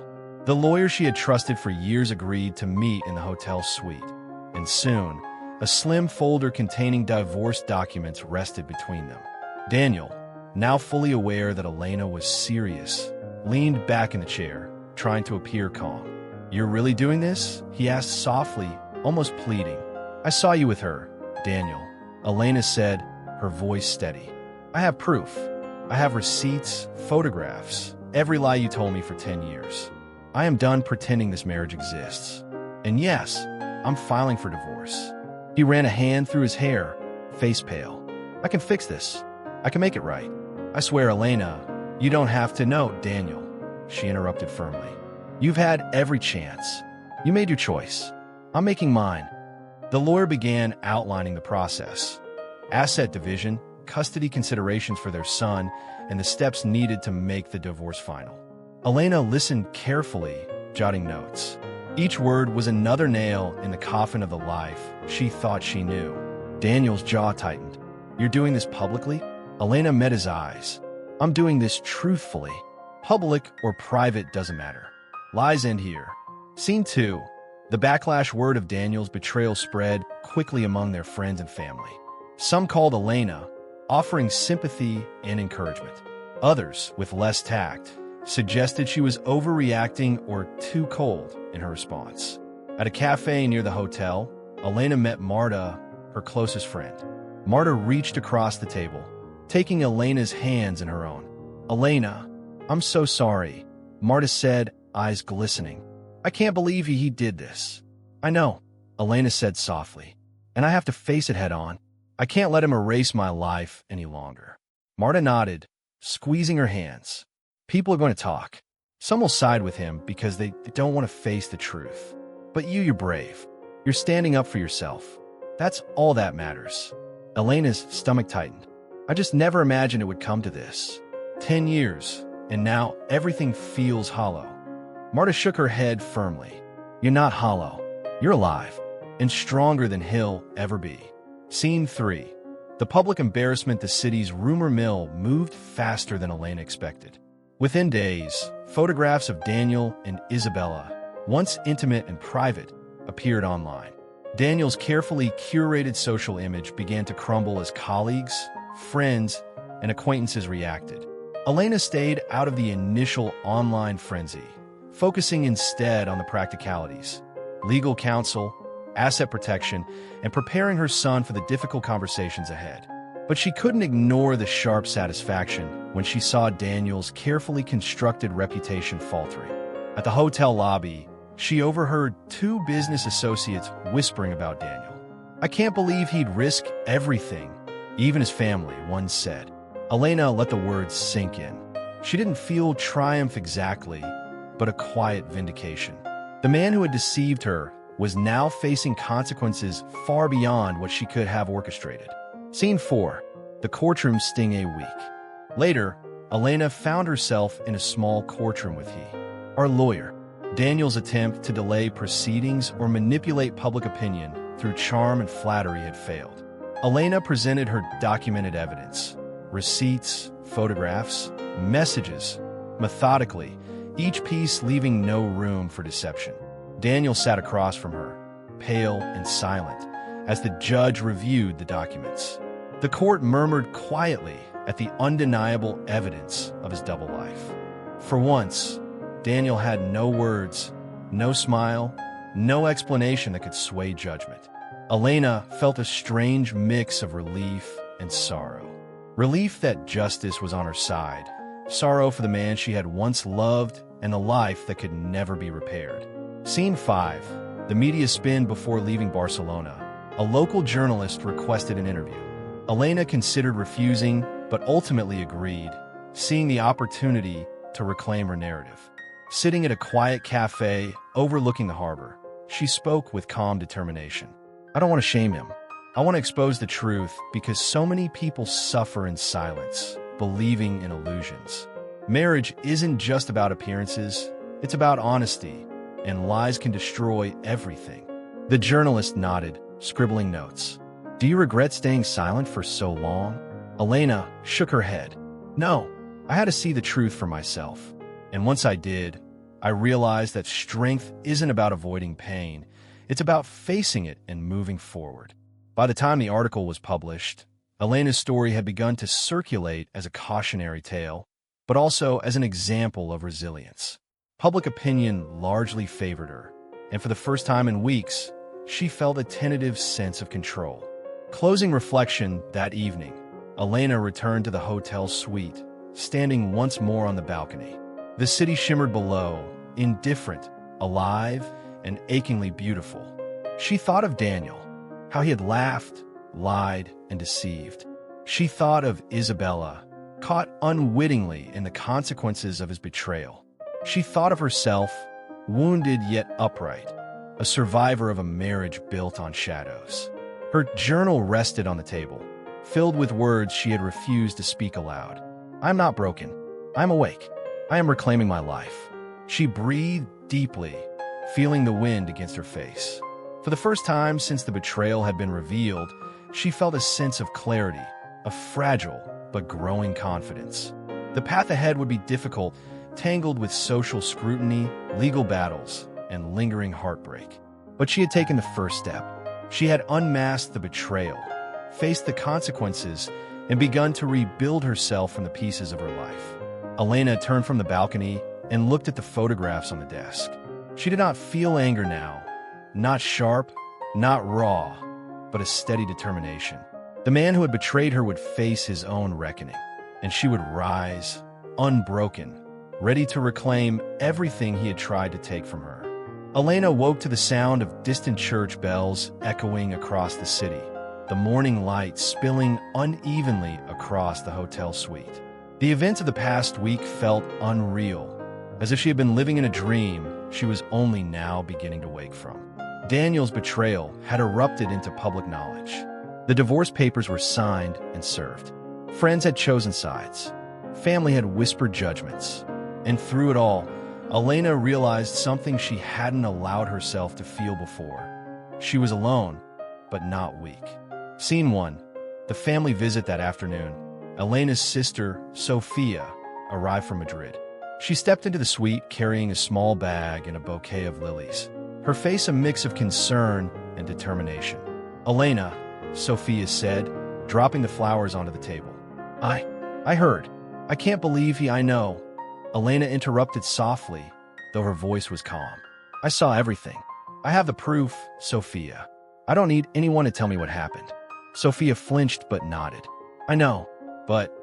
The lawyer she had trusted for years agreed to meet in the hotel suite, and soon, a slim folder containing divorce documents rested between them. Daniel, now fully aware that Elena was serious, leaned back in the chair, trying to appear calm. "You're really doing this?" he asked softly, almost pleading. "I saw you with her, Daniel," Elena said, her voice steady. "I have proof. I have receipts, photographs, every lie you told me for 10 years. I am done pretending this marriage exists. And yes, I'm filing for divorce." He ran a hand through his hair, face pale. "I can fix this. I can make it right. I swear, Elena." "You don't have to know, Daniel," she interrupted firmly. "You've had every chance. You made your choice. I'm making mine." The lawyer began outlining the process. Asset division, custody considerations for their son, and the steps needed to make the divorce final. Elena listened carefully, jotting notes. Each word was another nail in the coffin of the life she thought she knew. Daniel's jaw tightened. "You're doing this publicly?" Elena met his eyes. "I'm doing this truthfully. Public or private doesn't matter. Lies end here." Scene 2. The backlash. Word of Daniel's betrayal spread quickly among their friends and family. Some called Elena, offering sympathy and encouragement. Others, with less tact, suggested she was overreacting or too cold in her response. At a cafe near the hotel, Elena met Marta, her closest friend. Marta reached across the table, taking Elena's hands in her own. "Elena, I'm so sorry," Marta said, eyes glistening. "I can't believe he did this." "I know," Elena said softly, "and I have to face it head on. I can't let him erase my life any longer." Marta nodded, squeezing her hands. "People are going to talk. Some will side with him because they don't want to face the truth. But you're brave. You're standing up for yourself. That's all that matters." Elena's stomach tightened. "I just never imagined it would come to this. 10 years, and now everything feels hollow." Marta shook her head firmly. "You're not hollow. You're alive, and stronger than he'll ever be." Scene 3. The public embarrassment. The city's rumor mill moved faster than Elena expected. Within days, photographs of Daniel and Isabella, once intimate and private, appeared online. Daniel's carefully curated social image began to crumble as colleagues, friends, and acquaintances reacted. Elena stayed out of the initial online frenzy, focusing instead on the practicalities, legal counsel, asset protection, and preparing her son for the difficult conversations ahead. But she couldn't ignore the sharp satisfaction when she saw Daniel's carefully constructed reputation faltering. At the hotel lobby, she overheard two business associates whispering about Daniel. "I can't believe he'd risk everything, even his family," one said. Elena let the words sink in. She didn't feel triumph exactly, but a quiet vindication. The man who had deceived her was now facing consequences far beyond what she could have orchestrated. Scene 4. The courtroom. Sting. A week later, Elena found herself in a small courtroom with our lawyer. Daniel's attempt to delay proceedings or manipulate public opinion through charm and flattery had failed. Elena presented her documented evidence, receipts, photographs, messages, methodically, each piece leaving no room for deception. Daniel sat across from her, pale and silent, as the judge reviewed the documents. The court murmured quietly at the undeniable evidence of his double life. For once, Daniel had no words, no smile, no explanation that could sway judgment. Elena felt a strange mix of relief and sorrow. Relief that justice was on her side, sorrow for the man she had once loved, and the life that could never be repaired. Scene 5. The media spin. Before leaving Barcelona, a local journalist requested an interview. Elena considered refusing, but ultimately agreed, seeing the opportunity to reclaim her narrative. Sitting at a quiet cafe overlooking the harbor, She spoke with calm determination. I don't want to shame him. I want to expose the truth because so many people suffer in silence, believing in illusions. Marriage isn't just about appearances, it's about honesty, and lies can destroy everything. The journalist nodded, scribbling notes. Do you regret staying silent for so long? Elena shook her head. No, I had to see the truth for myself. And once I did, I realized that strength isn't about avoiding pain, it's about facing it and moving forward. By the time the article was published, Elena's story had begun to circulate as a cautionary tale, but also as an example of resilience. Public opinion largely favored her, and for the first time in weeks, she felt a tentative sense of control. Closing reflection that evening, Elena returned to the hotel suite, standing once more on the balcony. The city shimmered below, indifferent, alive, and achingly beautiful. She thought of Daniel, how he had laughed, lied, and deceived. She thought of Isabella, caught unwittingly in the consequences of his betrayal. She thought of herself, wounded yet upright, a survivor of a marriage built on shadows. Her journal rested on the table, filled with words she had refused to speak aloud. I'm not broken. I'm awake. I am reclaiming my life. She breathed deeply, feeling the wind against her face. For the first time since the betrayal had been revealed, she felt a sense of clarity, a fragile but growing confidence. The path ahead would be difficult, tangled with social scrutiny, legal battles, and lingering heartbreak. But she had taken the first step. She had unmasked the betrayal, faced the consequences, and begun to rebuild herself from the pieces of her life. Elena turned from the balcony and looked at the photographs on the desk. She did not feel anger now, not sharp, not raw, but a steady determination. The man who had betrayed her would face his own reckoning, and she would rise, unbroken, ready to reclaim everything he had tried to take from her. Elena woke to the sound of distant church bells echoing across the city, the morning light spilling unevenly across the hotel suite. The events of the past week felt unreal, as if she had been living in a dream she was only now beginning to wake from. Daniel's betrayal had erupted into public knowledge. The divorce papers were signed and served. Friends had chosen sides. Family had whispered judgments. And through it all, Elena realized something she hadn't allowed herself to feel before. She was alone, but not weak. Scene 1. The family visit that afternoon. Elena's sister, Sophia, arrived from Madrid. She stepped into the suite carrying a small bag and a bouquet of lilies, her face a mix of concern and determination. Elena, Sophia said, dropping the flowers onto the table. I heard. I can't believe I know. Elena interrupted softly, though her voice was calm. I saw everything. I have the proof, Sophia. I don't need anyone to tell me what happened. Sophia flinched but nodded. I know, but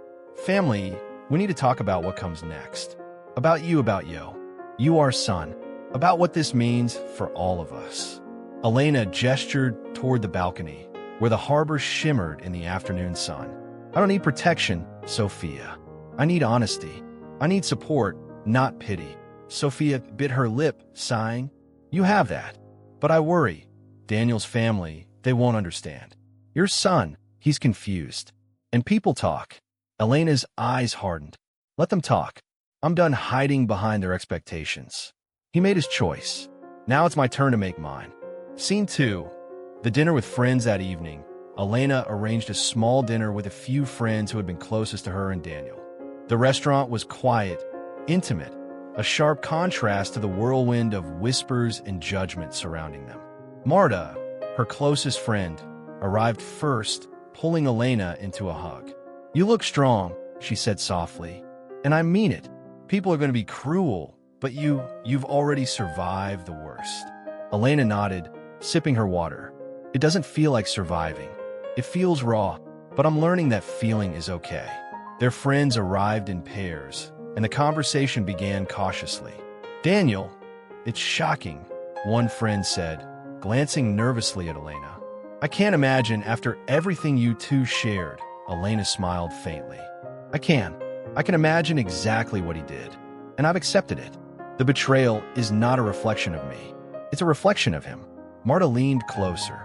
family, we need to talk about what comes next. About Yo. You, our son. About what this means for all of us. Elena gestured toward the balcony, where the harbor shimmered in the afternoon sun. I don't need protection, Sophia. I need honesty. I need support, not pity. Sophia bit her lip, sighing. You have that. But I worry. Daniel's family, they won't understand. Your son, he's confused. And people talk. Elena's eyes hardened. Let them talk. I'm done hiding behind their expectations. He made his choice. Now it's my turn to make mine. Scene 2. The dinner with friends that evening. Elena arranged a small dinner with a few friends who had been closest to her and Daniel. The restaurant was quiet, intimate, a sharp contrast to the whirlwind of whispers and judgment surrounding them. Marta, her closest friend, arrived first, pulling Elena into a hug. You look strong, she said softly. And I mean it. People are going to be cruel, but you've already survived the worst. Elena nodded, sipping her water. It doesn't feel like surviving. It feels raw, but I'm learning that feeling is okay. Their friends arrived in pairs, and the conversation began cautiously. Daniel, it's shocking, one friend said, glancing nervously at Elena. I can't imagine after everything you two shared. Elena smiled faintly. I can imagine exactly what he did, and I've accepted it. The betrayal is not a reflection of me. It's a reflection of him. Marta leaned closer.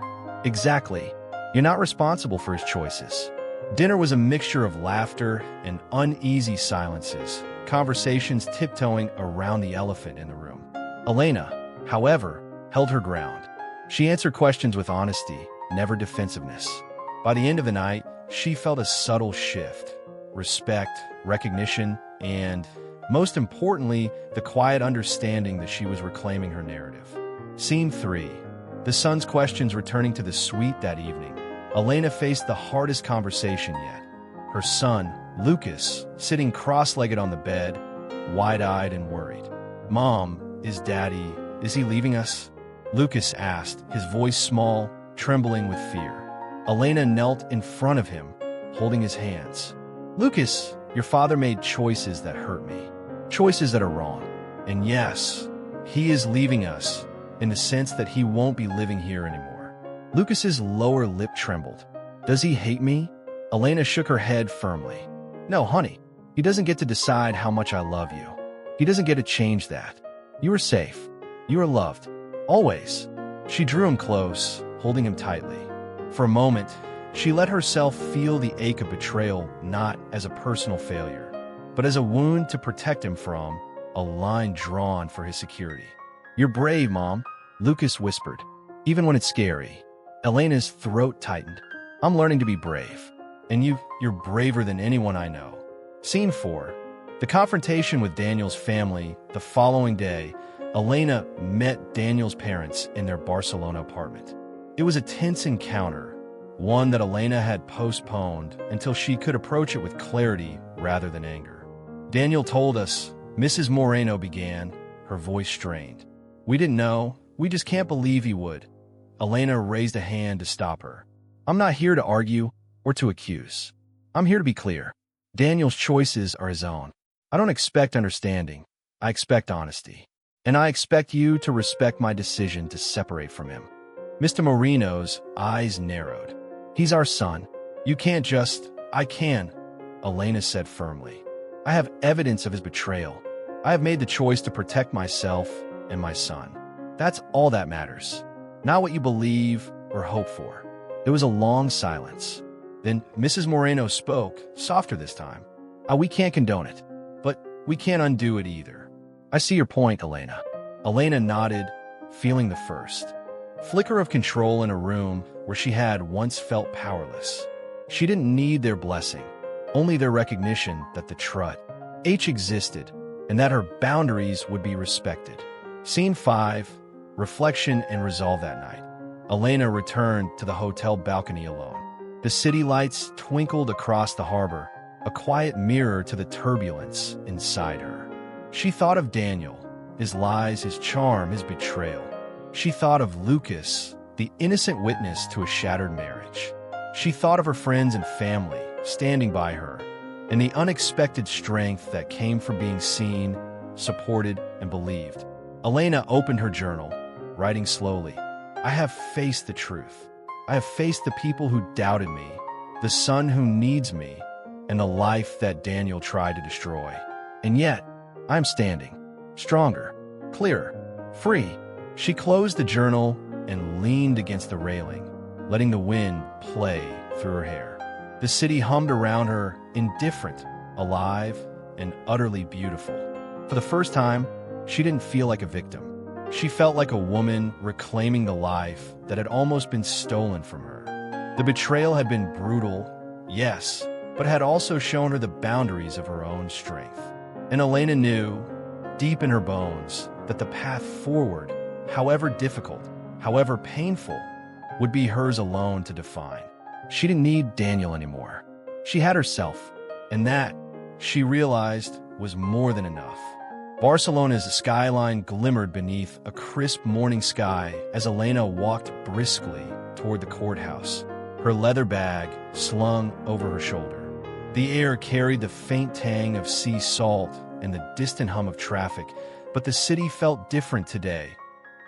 Exactly. You're not responsible for his choices. Dinner was a mixture of laughter and uneasy silences, conversations tiptoeing around the elephant in the room. Elena, however, held her ground. She answered questions with honesty, never defensiveness. By the end of the night, she felt a subtle shift. Respect, recognition, and, most importantly, the quiet understanding that she was reclaiming her narrative. Scene 3. The son's questions returning to the suite that evening. Elena faced the hardest conversation yet. Her son, Lucas, sitting cross-legged on the bed, wide-eyed and worried. "Mom, is he leaving us?" Lucas asked, his voice small, trembling with fear. Elena knelt in front of him, holding his hands. "Lucas, your father made choices that hurt me. Choices that are wrong. And yes, he is leaving us, in the sense that he won't be living here anymore." Lucas's lower lip trembled. "Does he hate me?" Elena shook her head firmly. "No, honey. He doesn't get to decide how much I love you. He doesn't get to change that. You are safe. You are loved. Always." She drew him close, holding him tightly. For a moment, she let herself feel the ache of betrayal not as a personal failure, but as a wound to protect him from, a line drawn for his security. "You're brave, Mom," Lucas whispered. "Even when it's scary." Elena's throat tightened. "I'm learning to be brave. And you're braver than anyone I know." Scene 4. The confrontation with Daniel's family. The following day, Elena met Daniel's parents in their Barcelona apartment. It was a tense encounter, one that Elena had postponed until she could approach it with clarity rather than anger. "Daniel told us," Mrs. Moreno began, her voice strained. "We didn't know. We just can't believe he would." Elena raised a hand to stop her. "I'm not here to argue or to accuse. I'm here to be clear. Daniel's choices are his own. I don't expect understanding. I expect honesty. And I expect you to respect my decision to separate from him." Mr. Moreno's eyes narrowed. "He's our son. You can't just—" "I can," Elena said firmly. "I have evidence of his betrayal. I have made the choice to protect myself and my son. That's all that matters. Not what you believe or hope for." There was a long silence. Then Mrs. Moreno spoke, softer this time. We can't condone it, but we can't undo it either." "I see your point, Elena." Elena nodded, feeling the first flicker of control in a room where she had once felt powerless. She didn't need their blessing, only their recognition that the truth existed and that her boundaries would be respected. Scene 5. Reflection and resolve that night. Elena returned to the hotel balcony alone. The city lights twinkled across the harbor, a quiet mirror to the turbulence inside her. She thought of Daniel, his lies, his charm, his betrayal. She thought of Lucas, the innocent witness to a shattered marriage. She thought of her friends and family standing by her, and the unexpected strength that came from being seen, supported, and believed. Elena opened her journal, writing slowly. "I have faced the truth. I have faced the people who doubted me, the son who needs me, and the life that Daniel tried to destroy. And yet, I'm standing, stronger, clearer, free." She closed the journal and leaned against the railing, letting the wind play through her hair. The city hummed around her, indifferent, alive, and utterly beautiful. For the first time, she didn't feel like a victim. She felt like a woman reclaiming the life that had almost been stolen from her. The betrayal had been brutal, yes, but had also shown her the boundaries of her own strength. And Elena knew, deep in her bones, that the path forward, however difficult, however painful, would be hers alone to define. She didn't need Daniel anymore. She had herself, and that, she realized, was more than enough. Barcelona's skyline glimmered beneath a crisp morning sky as Elena walked briskly toward the courthouse, her leather bag slung over her shoulder. The air carried the faint tang of sea salt and the distant hum of traffic, but the city felt different today.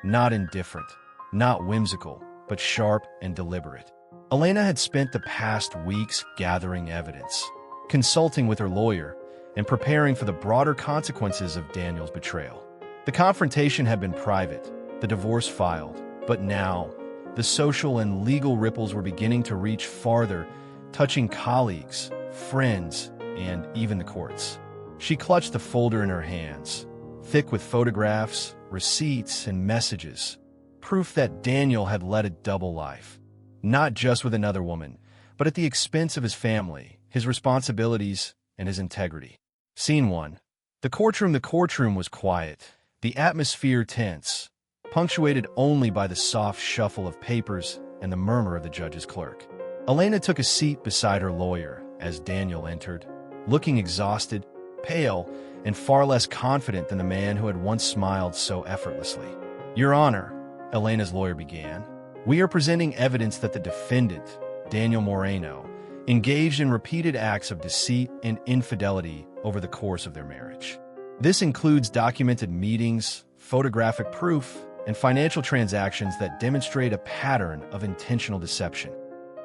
Not indifferent, not whimsical, but sharp and deliberate. Elena had spent the past weeks gathering evidence, consulting with her lawyer, and preparing for the broader consequences of Daniel's betrayal. The confrontation had been private, the divorce filed, but now, the social and legal ripples were beginning to reach farther, touching colleagues, friends, and even the courts. She clutched the folder in her hands, thick with photographs, receipts, and messages, proof that Daniel had led a double life, not just with another woman, but at the expense of his family, his responsibilities, and his integrity. Scene 1. The courtroom was quiet, the atmosphere tense, punctuated only by the soft shuffle of papers and the murmur of the judge's clerk. Elena took a seat beside her lawyer as Daniel entered, looking exhausted, pale, and far less confident than the man who had once smiled so effortlessly. "Your Honor," Elena's lawyer began, "we are presenting evidence that the defendant, Daniel Moreno, engaged in repeated acts of deceit and infidelity over the course of their marriage. This includes documented meetings, photographic proof, and financial transactions that demonstrate a pattern of intentional deception."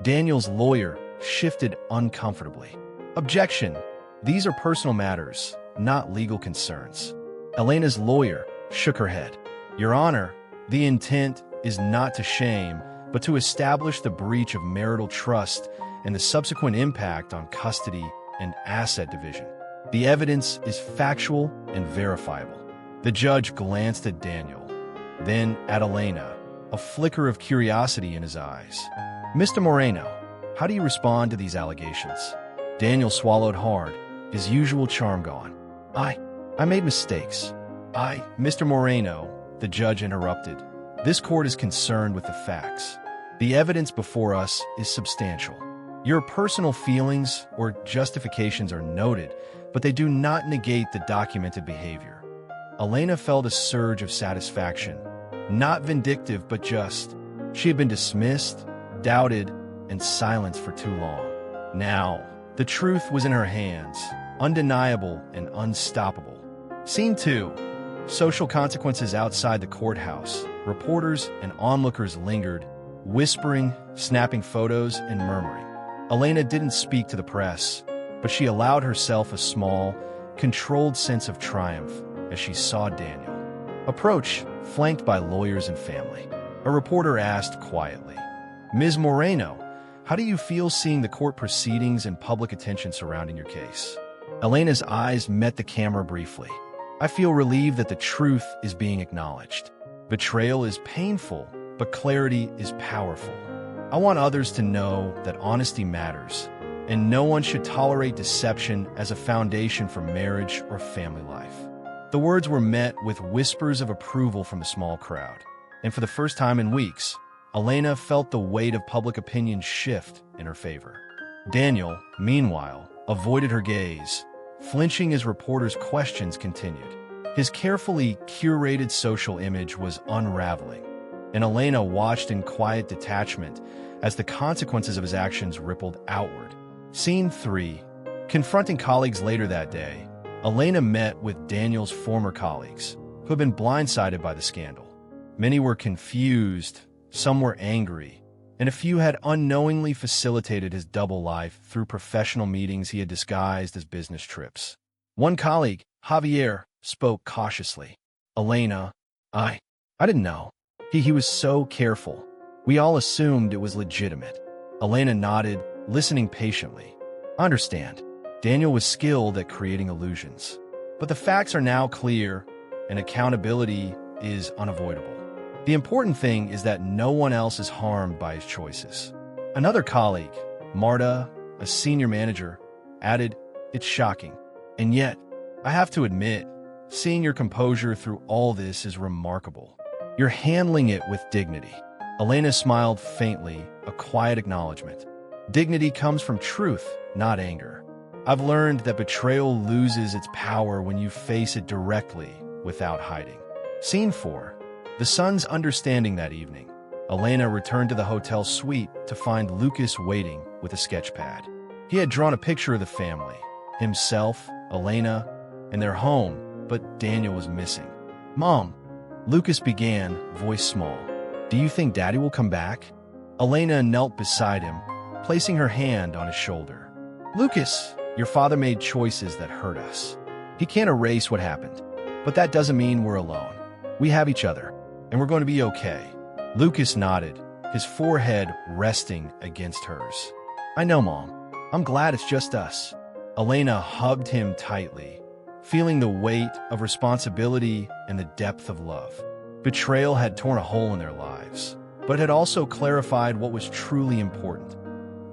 Daniel's lawyer shifted uncomfortably. "Objection! These are personal matters, not legal concerns." Elena's lawyer shook her head. "Your Honor, the intent is not to shame, but to establish the breach of marital trust and the subsequent impact on custody and asset division. The evidence is factual and verifiable." The judge glanced at Daniel, then at Elena, a flicker of curiosity in his eyes. "Mr. Moreno, how do you respond to these allegations?" Daniel swallowed hard, his usual charm gone. I made mistakes. Mr. Moreno," the judge interrupted. "This court is concerned with the facts. The evidence before us is substantial. Your personal feelings or justifications are noted, but they do not negate the documented behavior." Elena felt a surge of satisfaction, not vindictive but just. She had been dismissed, doubted, and silenced for too long. Now, the truth was in her hands, undeniable and unstoppable. Scene 2. Social consequences outside the courthouse. Reporters and onlookers lingered, whispering, snapping photos, and murmuring. Elena didn't speak to the press, but she allowed herself a small, controlled sense of triumph as she saw Daniel approach, flanked by lawyers and family. A reporter asked quietly, "Ms. Moreno, how do you feel seeing the court proceedings and public attention surrounding your case?" Elena's eyes met the camera briefly. "I feel relieved that the truth is being acknowledged. Betrayal is painful, but clarity is powerful. I want others to know that honesty matters, and no one should tolerate deception as a foundation for marriage or family life." The words were met with whispers of approval from the small crowd, and for the first time in weeks, Elena felt the weight of public opinion shift in her favor. Daniel, meanwhile, avoided her gaze, flinching as reporters' questions continued. His carefully curated social image was unraveling, and Elena watched in quiet detachment as the consequences of his actions rippled outward. Scene 3. Confronting colleagues later that day, Elena met with Daniel's former colleagues, who had been blindsided by the scandal. Many were confused, some were angry, and a few had unknowingly facilitated his double life through professional meetings he had disguised as business trips. One colleague, Javier, spoke cautiously. "Elena, I didn't know. He was so careful. We all assumed it was legitimate." Elena nodded, listening patiently. "I understand. Daniel was skilled at creating illusions. But the facts are now clear, and accountability is unavoidable. The important thing is that no one else is harmed by his choices." Another colleague, Marta, a senior manager, added, "It's shocking. And yet, I have to admit, seeing your composure through all this is remarkable. You're handling it with dignity." Elena smiled faintly, a quiet acknowledgement. "Dignity comes from truth, not anger. I've learned that betrayal loses its power when you face it directly, without hiding." Scene 4. The son's understanding that evening. Elena returned to the hotel suite to find Lucas waiting with a sketch pad. He had drawn a picture of the family, himself, Elena, and their home, but Daniel was missing. "Mom," Lucas began, voice small, "do you think Daddy will come back?" Elena knelt beside him, placing her hand on his shoulder. "Lucas, your father made choices that hurt us. He can't erase what happened, but that doesn't mean we're alone. We have each other." and we're going to be okay. Lucas nodded, his forehead resting against hers. I know, Mom. I'm glad it's just us. Elena hugged him tightly, feeling the weight of responsibility and the depth of love. Betrayal had torn a hole in their lives, but had also clarified what was truly important: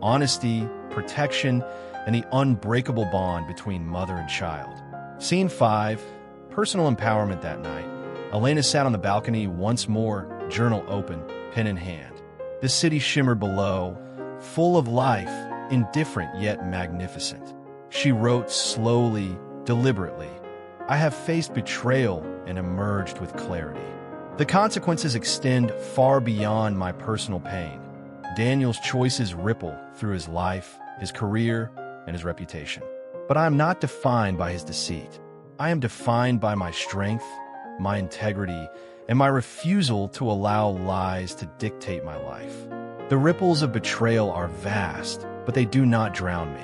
honesty, protection, and the unbreakable bond between mother and child. Scene 5, personal empowerment. That night, Elena sat on the balcony once more, journal open, pen in hand. The city shimmered below, full of life, indifferent yet magnificent. She wrote slowly, deliberately. I have faced betrayal and emerged with clarity. The consequences extend far beyond my personal pain. Daniel's choices ripple through his life, his career, and his reputation. But I am not defined by his deceit. I am defined by my strength, my integrity, and my refusal to allow lies to dictate my life. The ripples of betrayal are vast, but they do not drown me.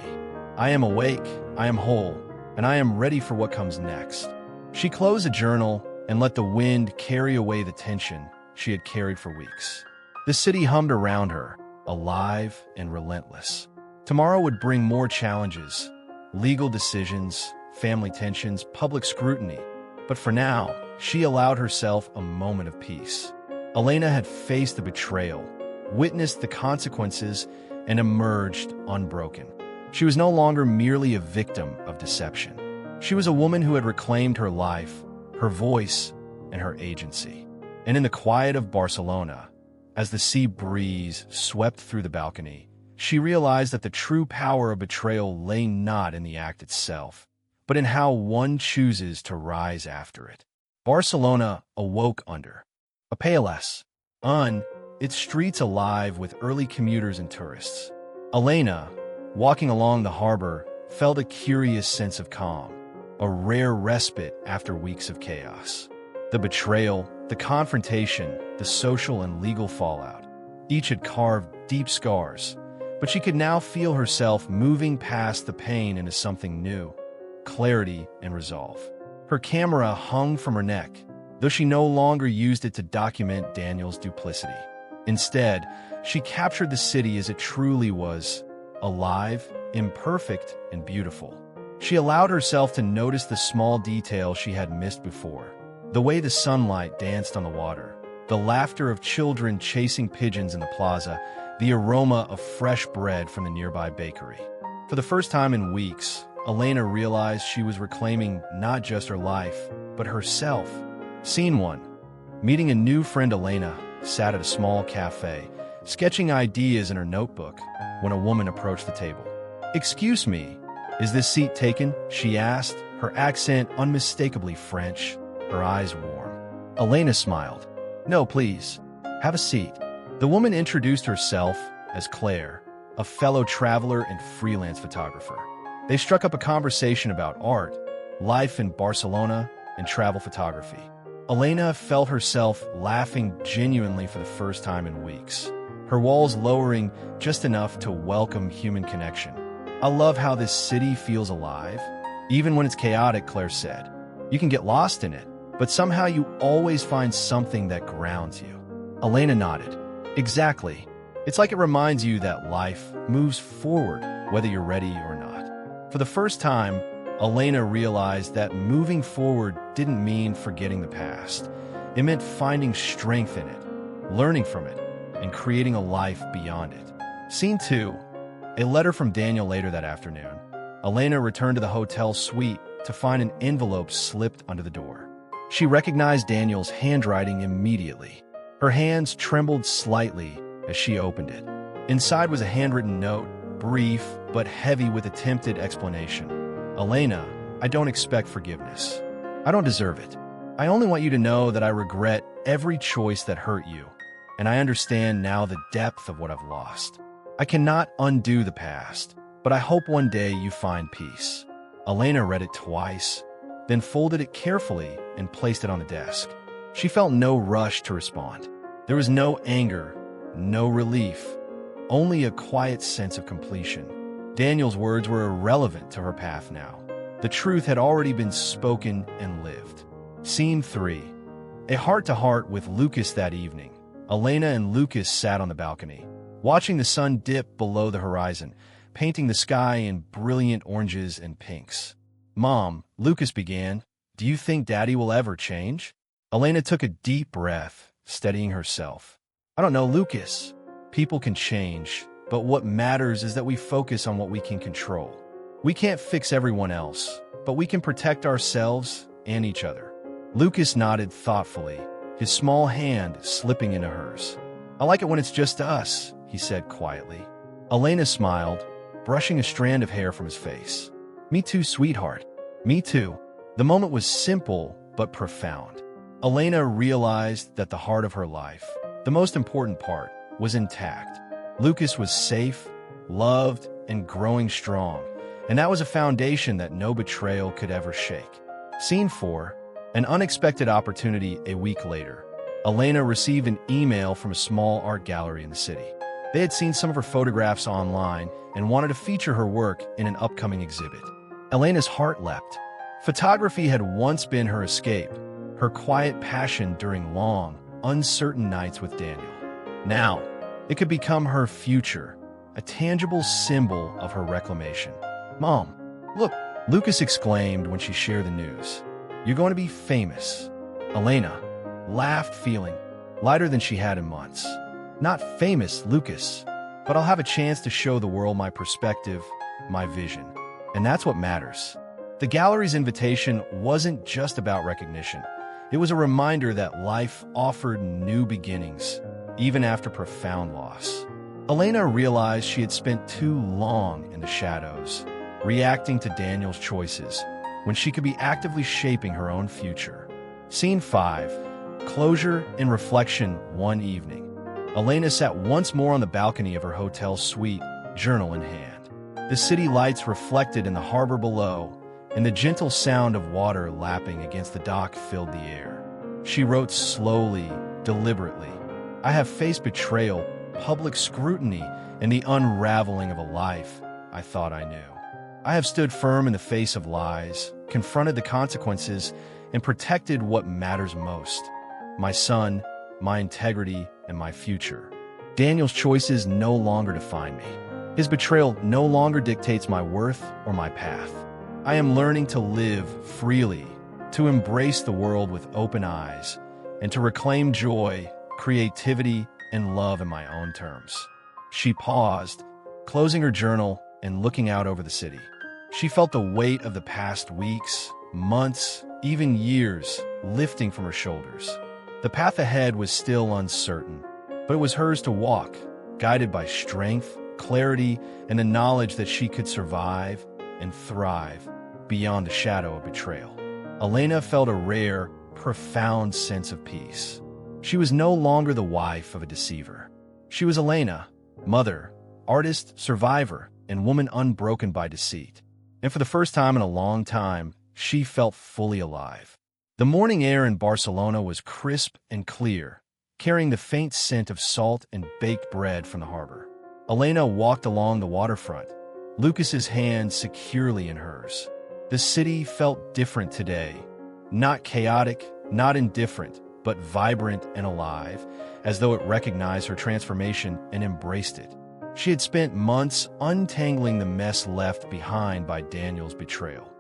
I am awake, I am whole, and I am ready for what comes next. She closed the journal and let the wind carry away the tension she had carried for weeks. The city hummed around her, alive and relentless. Tomorrow would bring more challenges, legal decisions, family tensions, public scrutiny. But for now, she allowed herself a moment of peace. Elena had faced the betrayal, witnessed the consequences, and emerged unbroken. She was no longer merely a victim of deception. She was a woman who had reclaimed her life, her voice, and her agency. And in the quiet of Barcelona, as the sea breeze swept through the balcony, she realized that the true power of betrayal lay not in the act itself, but in how one chooses to rise after it. Barcelona awoke under a paleness, its streets alive with early commuters and tourists. Elena, walking along the harbor, felt a curious sense of calm, a rare respite after weeks of chaos. The betrayal, the confrontation, the social and legal fallout, each had carved deep scars, but she could now feel herself moving past the pain into something new: clarity and resolve. Her camera hung from her neck, though she no longer used it to document Daniel's duplicity. Instead, she captured the city as it truly was: alive, imperfect, and beautiful. She allowed herself to notice the small details she had missed before: the way the sunlight danced on the water, the laughter of children chasing pigeons in the plaza, the aroma of fresh bread from the nearby bakery. For the first time in weeks, Elena realized she was reclaiming not just her life, but herself. Scene 1. Meeting a new friend. Elena sat at a small cafe, sketching ideas in her notebook, when a woman approached the table. "Excuse me, is this seat taken?" she asked, her accent unmistakably French, her eyes warm. Elena smiled. "No, please. Have a seat." The woman introduced herself as Claire, a fellow traveler and freelance photographer. They struck up a conversation about art, life in Barcelona, and travel photography. Elena felt herself laughing genuinely for the first time in weeks, her walls lowering just enough to welcome human connection. "I love how this city feels alive, even when it's chaotic," Claire said. "You can get lost in it, but somehow you always find something that grounds you." Elena nodded. "Exactly. It's like it reminds you that life moves forward, whether you're ready or not." For the first time, Elena realized that moving forward didn't mean forgetting the past. It meant finding strength in it, learning from it, and creating a life beyond it. Scene 2. A letter from Daniel. Later that afternoon, Elena returned to the hotel suite to find an envelope slipped under the door. She recognized Daniel's handwriting immediately. Her hands trembled slightly as she opened it. Inside was a handwritten note, brief but heavy with attempted explanation. "Elena, I don't expect forgiveness. I don't deserve it. I only want you to know that I regret every choice that hurt you, and I understand now the depth of what I've lost. I cannot undo the past, but I hope one day you find peace." Elena read it twice, then folded it carefully and placed it on the desk. She felt no rush to respond. There was no anger, no relief, only a quiet sense of completion. Daniel's words were irrelevant to her path now. The truth had already been spoken and lived. Scene 3. A heart-to-heart with Lucas that evening. Elena and Lucas sat on the balcony, watching the sun dip below the horizon, painting the sky in brilliant oranges and pinks. "Mom," Lucas began, "do you think Daddy will ever change?" Elena took a deep breath, steadying herself. "I don't know, Lucas. People can change, but what matters is that we focus on what we can control. We can't fix everyone else, but we can protect ourselves and each other." Lucas nodded thoughtfully, his small hand slipping into hers. "I like it when it's just us," he said quietly. Elena smiled, brushing a strand of hair from his face. "Me too, sweetheart. Me too." The moment was simple but profound. Elena realized that the heart of her life, the most important part, was intact. Lucas was safe, loved, and growing strong, and that was a foundation that no betrayal could ever shake. Scene 4. An unexpected opportunity. A week later, Elena received an email from a small art gallery in the city. They had seen some of her photographs online and wanted to feature her work in an upcoming exhibit. Elena's heart leapt. Photography had once been her escape, her quiet passion during long, uncertain nights with Daniel. Now, it could become her future, a tangible symbol of her reclamation. "Mom, look," Lucas exclaimed when she shared the news. "You're going to be famous." Elena laughed, feeling lighter than she had in months. "Not famous, Lucas, but I'll have a chance to show the world my perspective, my vision. And that's what matters." The gallery's invitation wasn't just about recognition. It was a reminder that life offered new beginnings, even after profound loss. Elena realized she had spent too long in the shadows, reacting to Daniel's choices, when she could be actively shaping her own future. Scene 5. Closure and reflection. One evening, Elena sat once more on the balcony of her hotel suite, journal in hand. The city lights reflected in the harbor below, and the gentle sound of water lapping against the dock filled the air. She wrote slowly, deliberately. "I have faced betrayal, public scrutiny, and the unraveling of a life I thought I knew. I have stood firm in the face of lies, confronted the consequences, and protected what matters most: my son, my integrity, and my future. Daniel's choices no longer define me. His betrayal no longer dictates my worth or my path. I am learning to live freely, to embrace the world with open eyes, and to reclaim joy, creativity, and love in my own terms." She paused, closing her journal and looking out over the city. She felt the weight of the past weeks, months, even years lifting from her shoulders. The path ahead was still uncertain, but it was hers to walk, guided by strength, clarity, and the knowledge that she could survive and thrive beyond the shadow of betrayal. Elena felt a rare, profound sense of peace. She was no longer the wife of a deceiver. She was Elena, mother, artist, survivor, and woman unbroken by deceit. And for the first time in a long time, she felt fully alive. The morning air in Barcelona was crisp and clear, carrying the faint scent of salt and baked bread from the harbor. Elena walked along the waterfront, Lucas's hand securely in hers. The city felt different today. Not chaotic, not indifferent, but vibrant and alive, as though it recognized her transformation and embraced it. She had spent months untangling the mess left behind by Daniel's betrayal.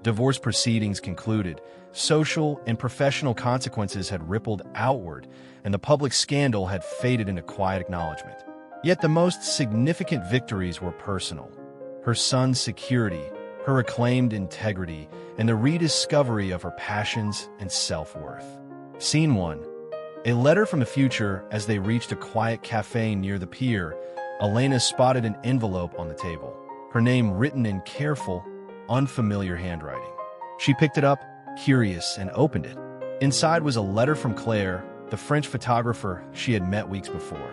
Divorce proceedings concluded, social and professional consequences had rippled outward, and the public scandal had faded into quiet acknowledgement. Yet the most significant victories were personal. Her son's security, her reclaimed integrity, and the rediscovery of her passions and self-worth. Scene 1. A letter from the future. As they reached a quiet cafe near the pier, Elena spotted an envelope on the table, her name written in careful, unfamiliar handwriting. She picked it up, curious, and opened it. Inside was a letter from Claire, the French photographer she had met weeks before.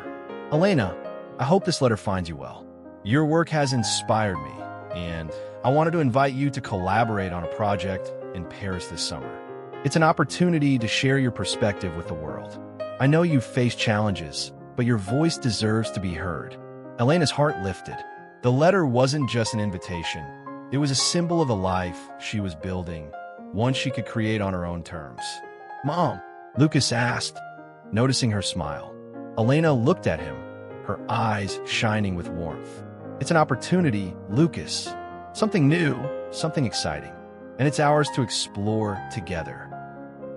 "Elena, I hope this letter finds you well. Your work has inspired me, and I wanted to invite you to collaborate on a project in Paris this summer. It's an opportunity to share your perspective with the world. I know you've faced challenges, but your voice deserves to be heard." Elena's heart lifted. The letter wasn't just an invitation. It was a symbol of the life she was building, one she could create on her own terms. "Mom, Lucas asked, noticing her smile. Elena looked at him, her eyes shining with warmth. It's an opportunity, Lucas. Something new, something exciting. And it's ours to explore together.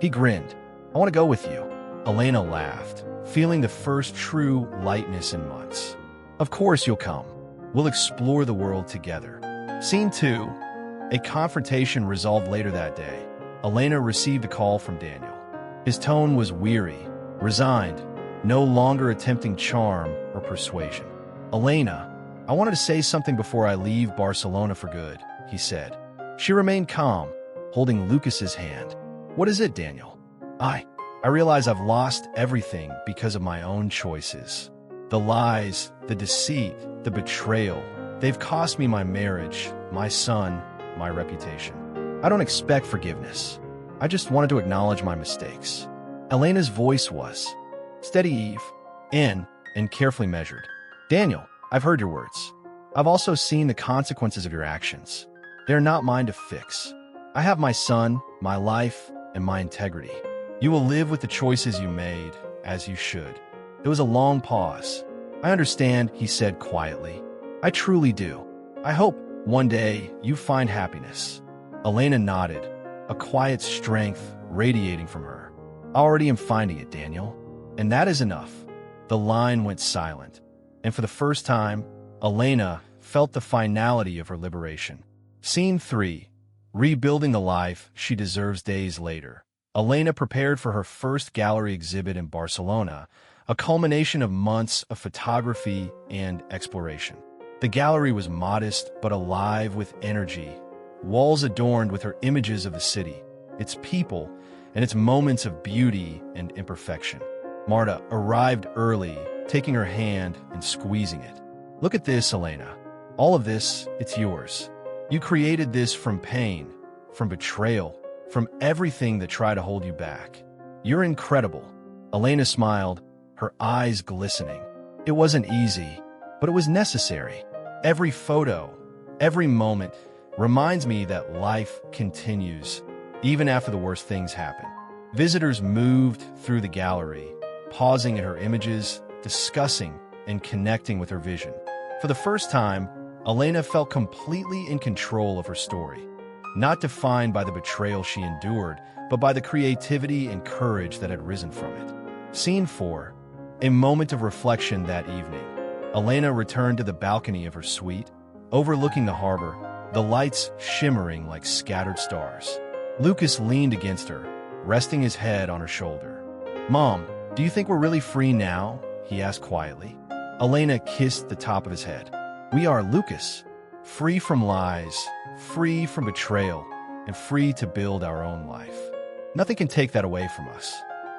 He grinned. I want to go with you. Elena laughed, feeling the first true lightness in months. Of course you'll come. We'll explore the world together. Scene 2. A confrontation resolved later that day. Elena received a call from Daniel. His tone was weary, resigned, no longer attempting charm or persuasion. Elena, I wanted to say something before I leave Barcelona for good, he said. She remained calm, holding Lucas's hand. What is it, Daniel? I realize I've lost everything because of my own choices. The lies, the deceit, the betrayal, they've cost me my marriage, my son, my reputation. I don't expect forgiveness. I just wanted to acknowledge my mistakes. Elena's voice was steady, Eve, and carefully measured. Daniel, I've heard your words. I've also seen the consequences of your actions. They're not mine to fix. I have my son, my life, and my integrity. You will live with the choices you made, as you should. There was a long pause. I understand, he said quietly. I truly do. I hope one day you find happiness. Elena nodded, a quiet strength radiating from her. I already am finding it, Daniel. And that is enough. The line went silent. And for the first time, Elena felt the finality of her liberation. Scene 3. Rebuilding the life she deserves days later. Elena prepared for her first gallery exhibit in Barcelona, a culmination of months of photography and exploration. The gallery was modest but alive with energy, walls adorned with her images of the city, its people, and its moments of beauty and imperfection. Marta arrived early, taking her hand and squeezing it. Look at this, Elena. All of this, it's yours. You created this from pain, from betrayal, from everything that tried to hold you back. You're incredible. Elena smiled, her eyes glistening. It wasn't easy, but it was necessary. Every photo, every moment reminds me that life continues, even after the worst things happen. Visitors moved through the gallery, pausing at her images, discussing and connecting with her vision. For the first time, Elena felt completely in control of her story, not defined by the betrayal she endured, but by the creativity and courage that had risen from it. Scene 4. A moment of reflection that evening. Elena returned to the balcony of her suite, overlooking the harbor, the lights shimmering like scattered stars. Lucas leaned against her, resting his head on her shoulder. Mom, do you think we're really free now? He asked quietly. Elena kissed the top of his head. We are, Lucas. Free from lies, free from betrayal, and free to build our own life. Nothing can take that away from us.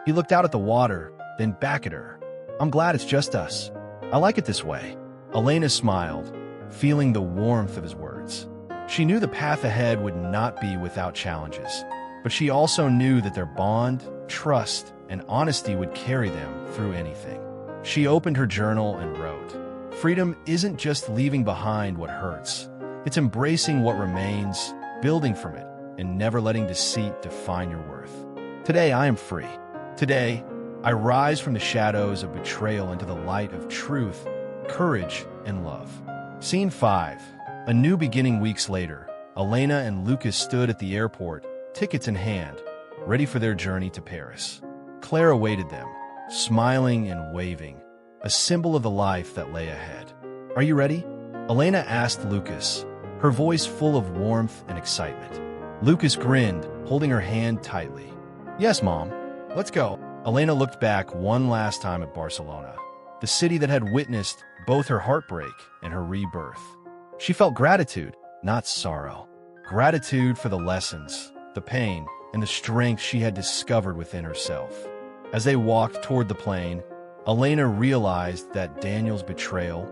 He looked out at the water, then back at her. I'm glad it's just us. I like it this way. Elena smiled, feeling the warmth of his words. She knew the path ahead would not be without challenges, but she also knew that their bond, trust, and honesty would carry them through anything. She opened her journal and wrote, "Freedom isn't just leaving behind what hurts. It's embracing what remains, building from it, and never letting deceit define your worth. Today I am free. Today, I rise from the shadows of betrayal into the light of truth, courage, and love." Scene 5. A new beginning weeks later. Elena and Lucas stood at the airport, tickets in hand, ready for their journey to Paris. Claire awaited them, smiling and waving, a symbol of the life that lay ahead. Are you ready? Elena asked Lucas, her voice full of warmth and excitement. Lucas grinned, holding her hand tightly. Yes, Mom. Let's go. Elena looked back one last time at Barcelona, the city that had witnessed both her heartbreak and her rebirth. She felt gratitude, not sorrow. Gratitude for the lessons, the pain, and the strength she had discovered within herself. As they walked toward the plane, Elena realized that Daniel's betrayal,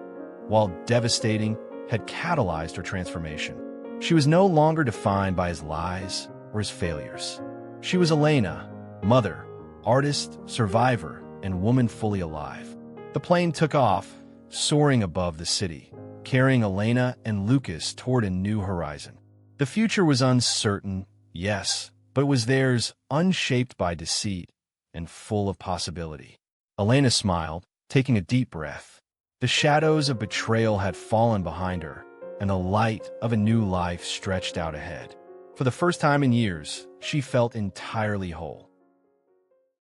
while devastating, had catalyzed her transformation. She was no longer defined by his lies or his failures. She was Elena, mother, artist, survivor, and woman fully alive. The plane took off, soaring above the city, carrying Elena and Lucas toward a new horizon. The future was uncertain, yes, but it was theirs, unshaped by deceit and full of possibility. Elena smiled, taking a deep breath. The shadows of betrayal had fallen behind her, and the light of a new life stretched out ahead. For the first time in years, she felt entirely whole.